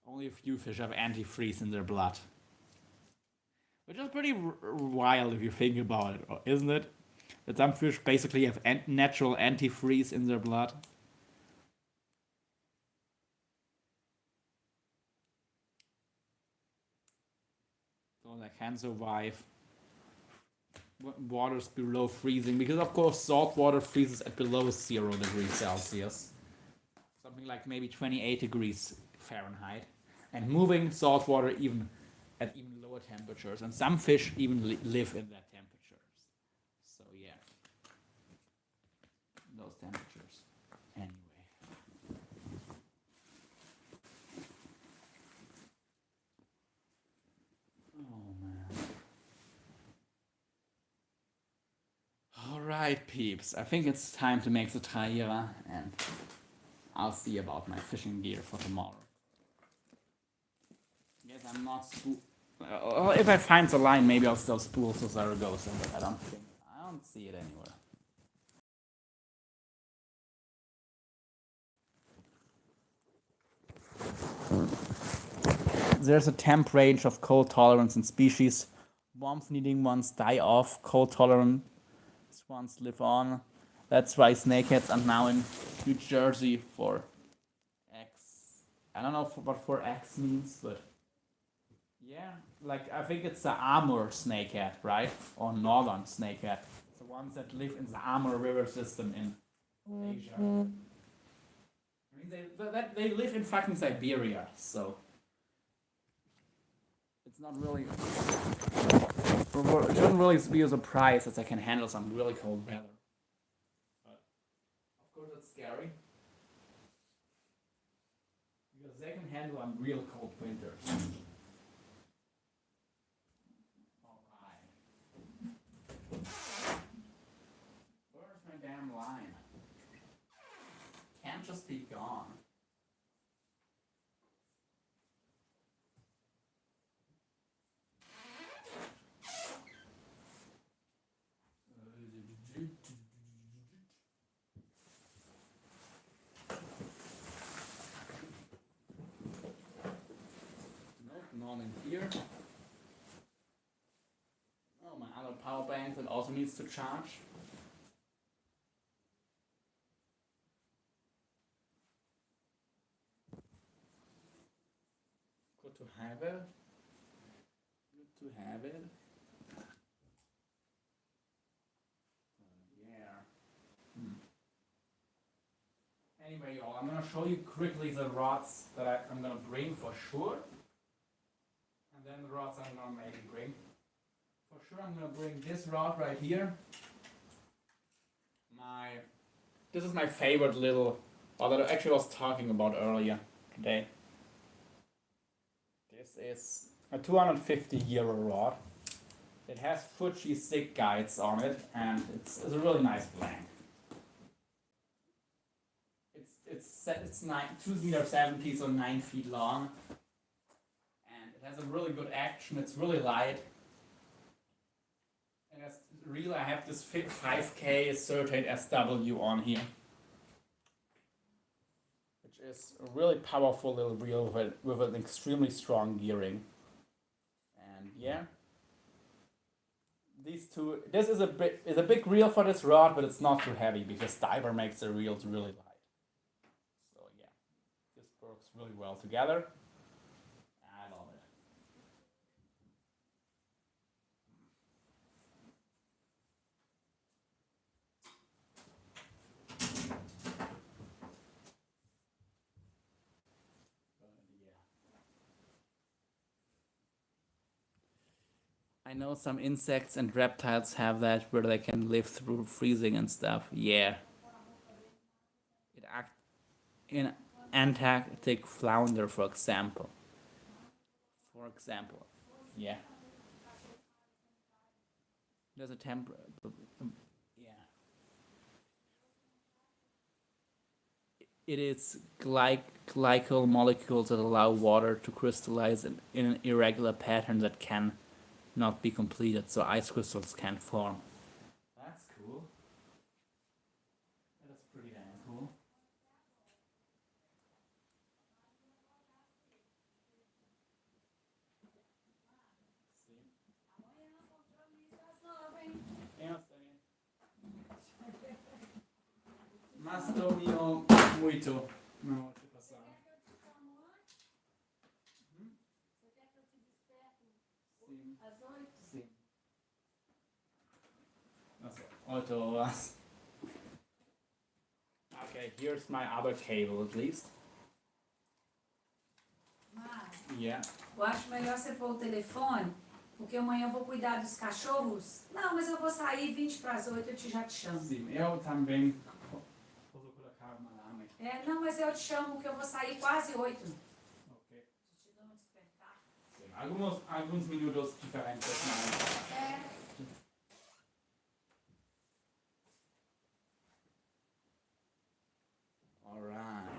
Only a few fish have antifreeze in their blood. Which is pretty wild if you think about it, isn't it? That some fish basically have natural antifreeze in their blood. So they can survive waters below freezing. Because, of course, salt water freezes at below 0 degrees Celsius. Something like maybe 28 degrees Fahrenheit. And moving salt water even at even lower temperatures. And some fish even live in that temperatures. So, yeah. Those temperatures. Anyway. Oh man. Alright, peeps. I think it's time to make the Traíra, and I'll see about my fishing gear for tomorrow. Yes, I'm not if I find the line, maybe I'll still spool to Saragosa, but I don't see it anywhere. There's a temp range of cold tolerance in species. Warmth needing ones die off, cold tolerant ones live on. That's why snakeheads are now in New Jersey for X. I don't know what for X means, but Yeah, like I think it's the armor snakehead, right? Or northern snakehead. The ones that live in the Amur River system in Asia. I mean, they live in fucking Siberia, so it's not really. It shouldn't really be a surprise that they can handle some really cold weather. But of course, it's scary because they can handle some real cold winters. Alright. Where's my damn line? Can't just be gone. Nope, none in here. Oh, my other power bank that also needs to charge. Good to have it. Good to have it. Yeah. Anyway, y'all, I'm gonna show you quickly the rods that I'm gonna bring for sure. And then the rods I'm gonna maybe bring. For sure, I'm gonna bring this rod right here. This is my favorite little rod that I actually was talking about earlier today. This is a 250 euro rod. It has Fuji stick guides on it, and it's a really nice blank. It's 2 meters 70, so 9 feet long, and it has a really good action. It's really light. And as real, I have this 5K certain SW on here, which is a really powerful little reel with an extremely strong gearing. And yeah, these two. This is a big reel for this rod, but it's not too heavy because diver makes the reels really light. So yeah, this works really well together. I love it. Yeah. I know some insects and reptiles have that where they can live through freezing and stuff. Yeah. It act in Antarctic flounder, for example. For example. Yeah. There's a temp. Yeah. It is glycol molecules that allow water to crystallize in an irregular pattern that can not be completed, so ice crystals can form. That's cool. That's pretty damn cool. Mas dormiu muito. Não, deixa eu passar. Sim. Sim. That's 8 horas. Okay, here's my other cable at least. Yeah. Eu acho melhor você pôr o telefone, porque amanhã eu vou cuidar dos cachorros. Não, mas eu vou sair 20 para as 8, já te chamo. Sim, eu também posso colocar uma alarme. Não, mas eu te chamo que eu vou sair quase 8. Ok. Te dou um despertar. Sim, alguns minutos diferentes, mas... Alright.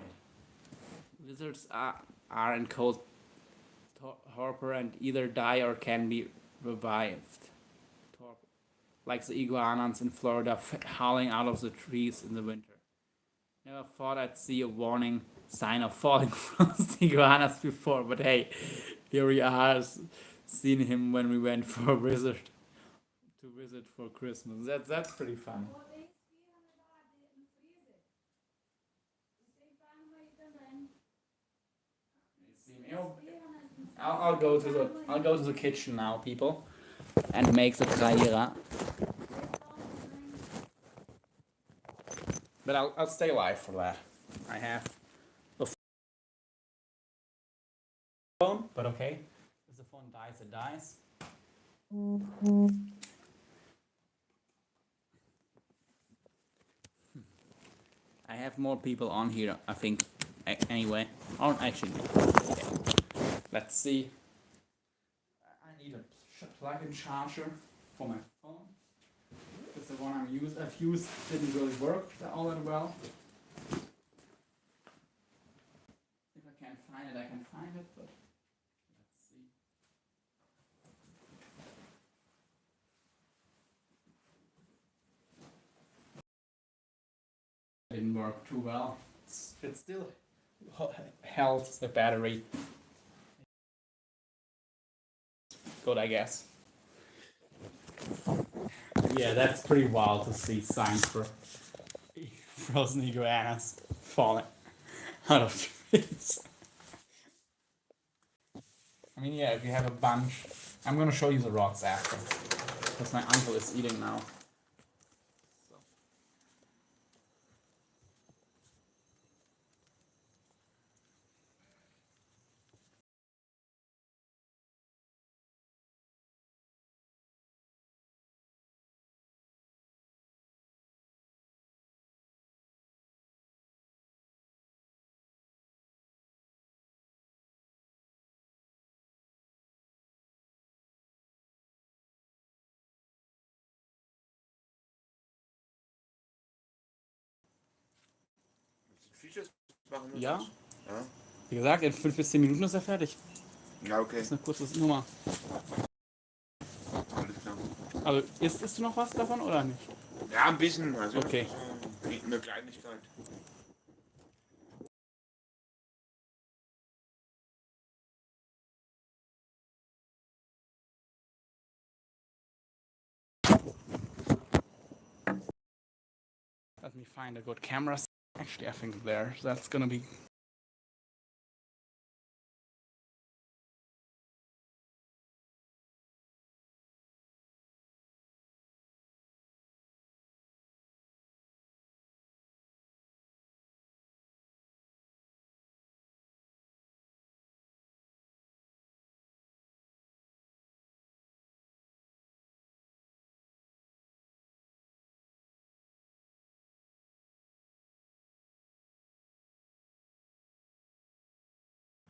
Lizards are in cold torpor and either die or can be revived. Like the iguanas in Florida howling out of the trees in the winter. Never thought I'd see a warning sign of falling from the iguanas before, but hey, here we are, seen him when we went for a visit for Christmas. That's pretty fun. Sim, I'll go to the kitchen now, people, and make the Traíra. But I'll stay alive for that. I have a phone, but okay. If the phone dies, it dies. I have more people on here, I think. Anyway, or actually, okay. Let's see. I need a plug-in charger for my phone. Because the one I've used didn't really work all that well. If I can't find it, I can find it, but let's see. Didn't work too well. It still held the battery. Good, I guess. Yeah, that's pretty wild to see signs for frozen iguanas falling out of trees. I mean, yeah, if you have a bunch, I'm gonna show you the rocks after, because my uncle is eating now. So. Features machen wir Ja, das? Ja. wie gesagt, in 5 bis 10 Minuten ist er fertig. Ja, okay. Das ist eine kurze Nummer. Alles klar. Also, isst du noch was davon oder nicht? Ja, ein bisschen. Also Okay. eine Kleinigkeit. Let me find a good camera. Actually, I think that's gonna be.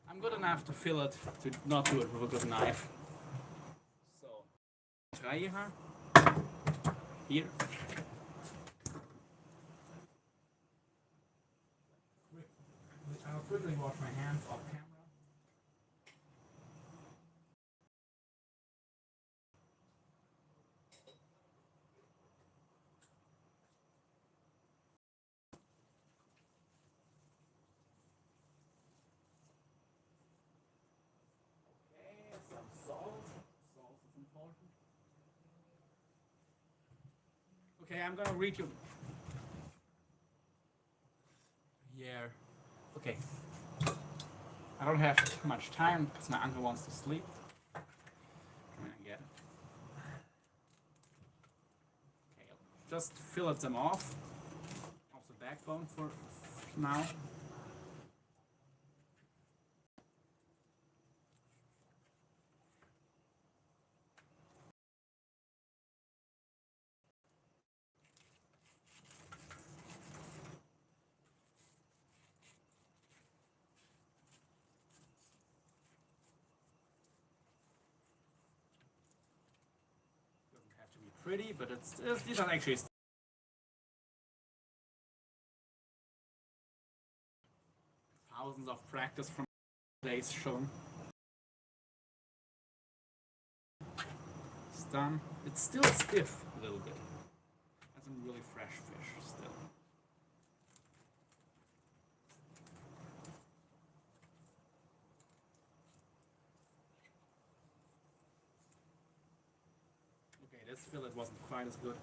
I'm good enough to fill it, to not do it with a good knife. So, Traíra. Here. I'll quickly wash my hands off camera. Okay, some salt. Salt is important. Okay, I'm gonna read you. Yeah. Okay. I don't have too much time because my uncle wants to sleep. I mean, I get it. Okay, I'll just fillet them off the backbone for now. Doesn't have to be pretty, but these are actually thousands of practice from days shown. It's done. It's still stiff a little bit. That's a really fresh fish still. Okay, this fillet wasn't quite as good.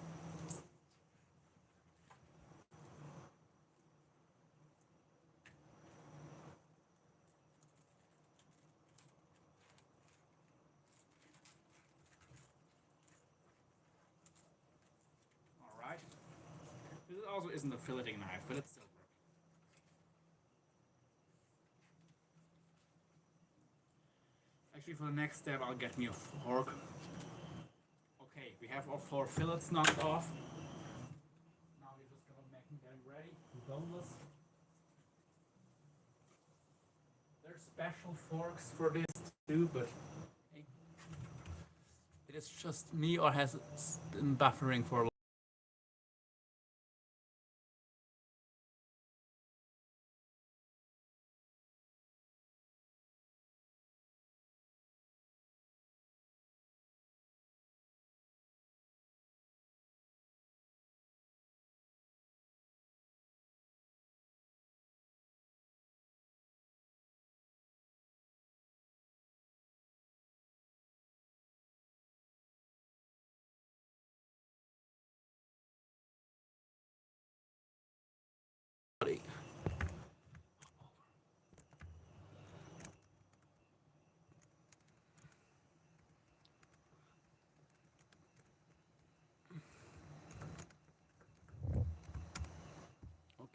also isn't a filleting knife, but it's still working. Actually, for the next step, I'll get me a fork. Okay, we have our 4 fillets knocked off. Now we're just gonna make them getting ready. Boneless. There's special forks for this too, but hey, it is just me or has been buffering for a while.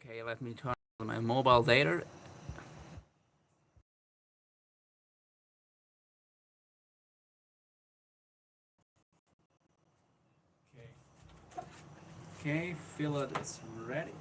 Okay, let me turn on my mobile data. Okay, fillet is ready.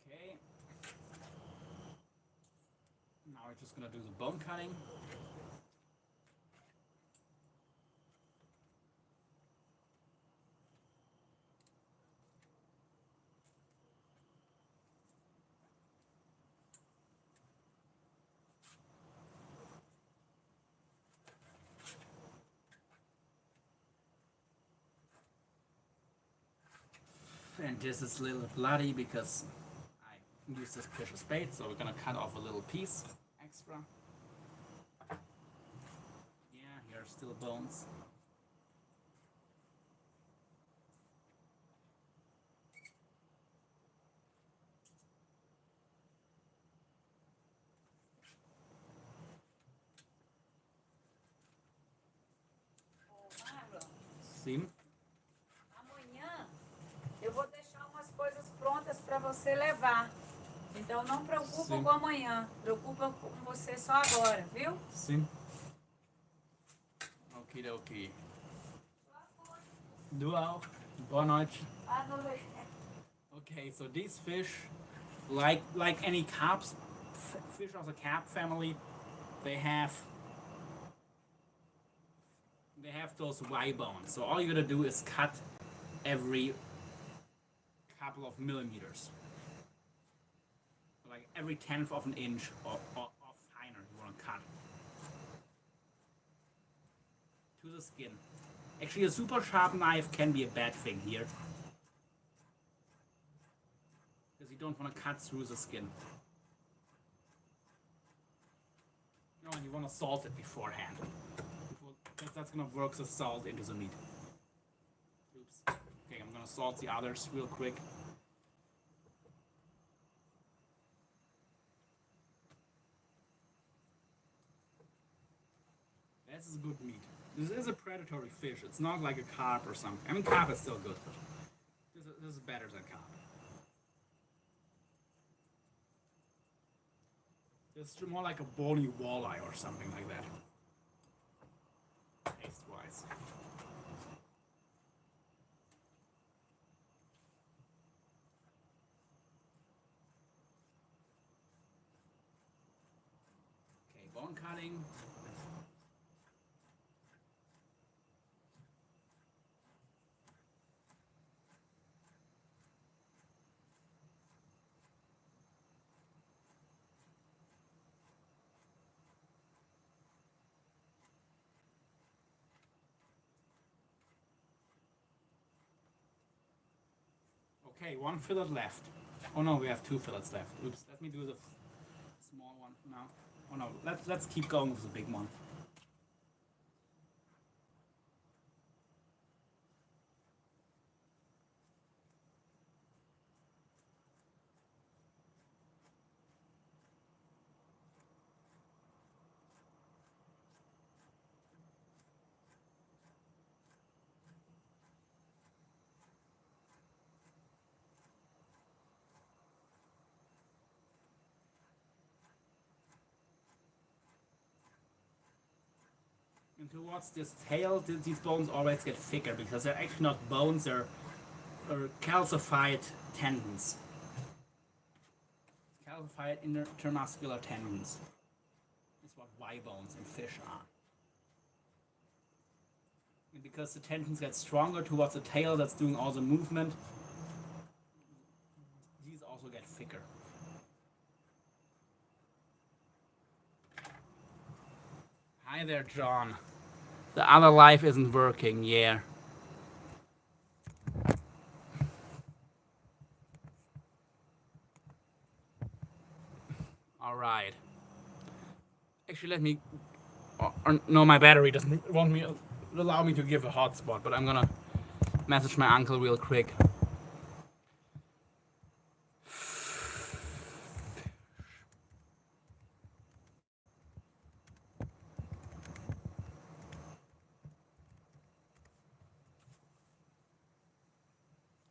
Okay. Now we're just gonna do the bone cutting. And this is a little bloody because I use this precious bait, so we're gonna cut off a little piece extra. Yeah, here are still bones. Ô, Marlon, Sim. amanhã eu vou deixar umas coisas prontas para você levar. Então não preocupa Sim. com amanhã, preocupa com você só agora, viu? Sim. Okidoki. Du auch. Boa noite. Ah, não vai. Okay, so these fish, like any carps, fish of the carp family, they have those Y bones. So all you gotta do is cut every couple of millimeters, like every 1/10 of an inch or finer. You wanna cut to the skin. Actually, a super sharp knife can be a bad thing here, because you don't want to cut through the skin. No, and you want to salt it beforehand. That's gonna work the salt into the meat. Oops. Okay, I'm gonna salt the others real quick. This is good meat. This is a predatory fish. It's not like a carp or something. I mean, carp is still good, but this is better than carp. It's more like a bony walleye or something like that. Taste-wise. Okay, bone cutting. Okay, one fillet left. Oh no, we have 2 fillets left. Oops, let me do the small one now. Oh no, let's keep going with the big one. And towards this tail, these bones always get thicker because they're actually not bones, they're calcified tendons. Calcified intermuscular tendons is what Y bones in fish are. And because the tendons get stronger towards the tail that's doing all the movement, these also get thicker. Hi there, John. The other life isn't working, yeah. Alright. Actually, let me... no, my battery doesn't allow me to give a hotspot, but I'm gonna message my uncle real quick.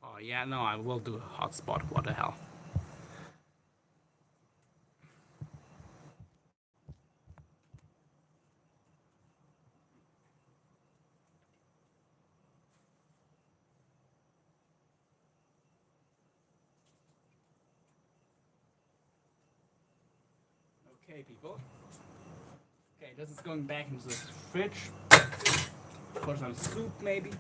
Oh yeah, no, I will do a hotspot, what the hell. Okay, people. Okay, this is going back into the fridge for some soup, maybe.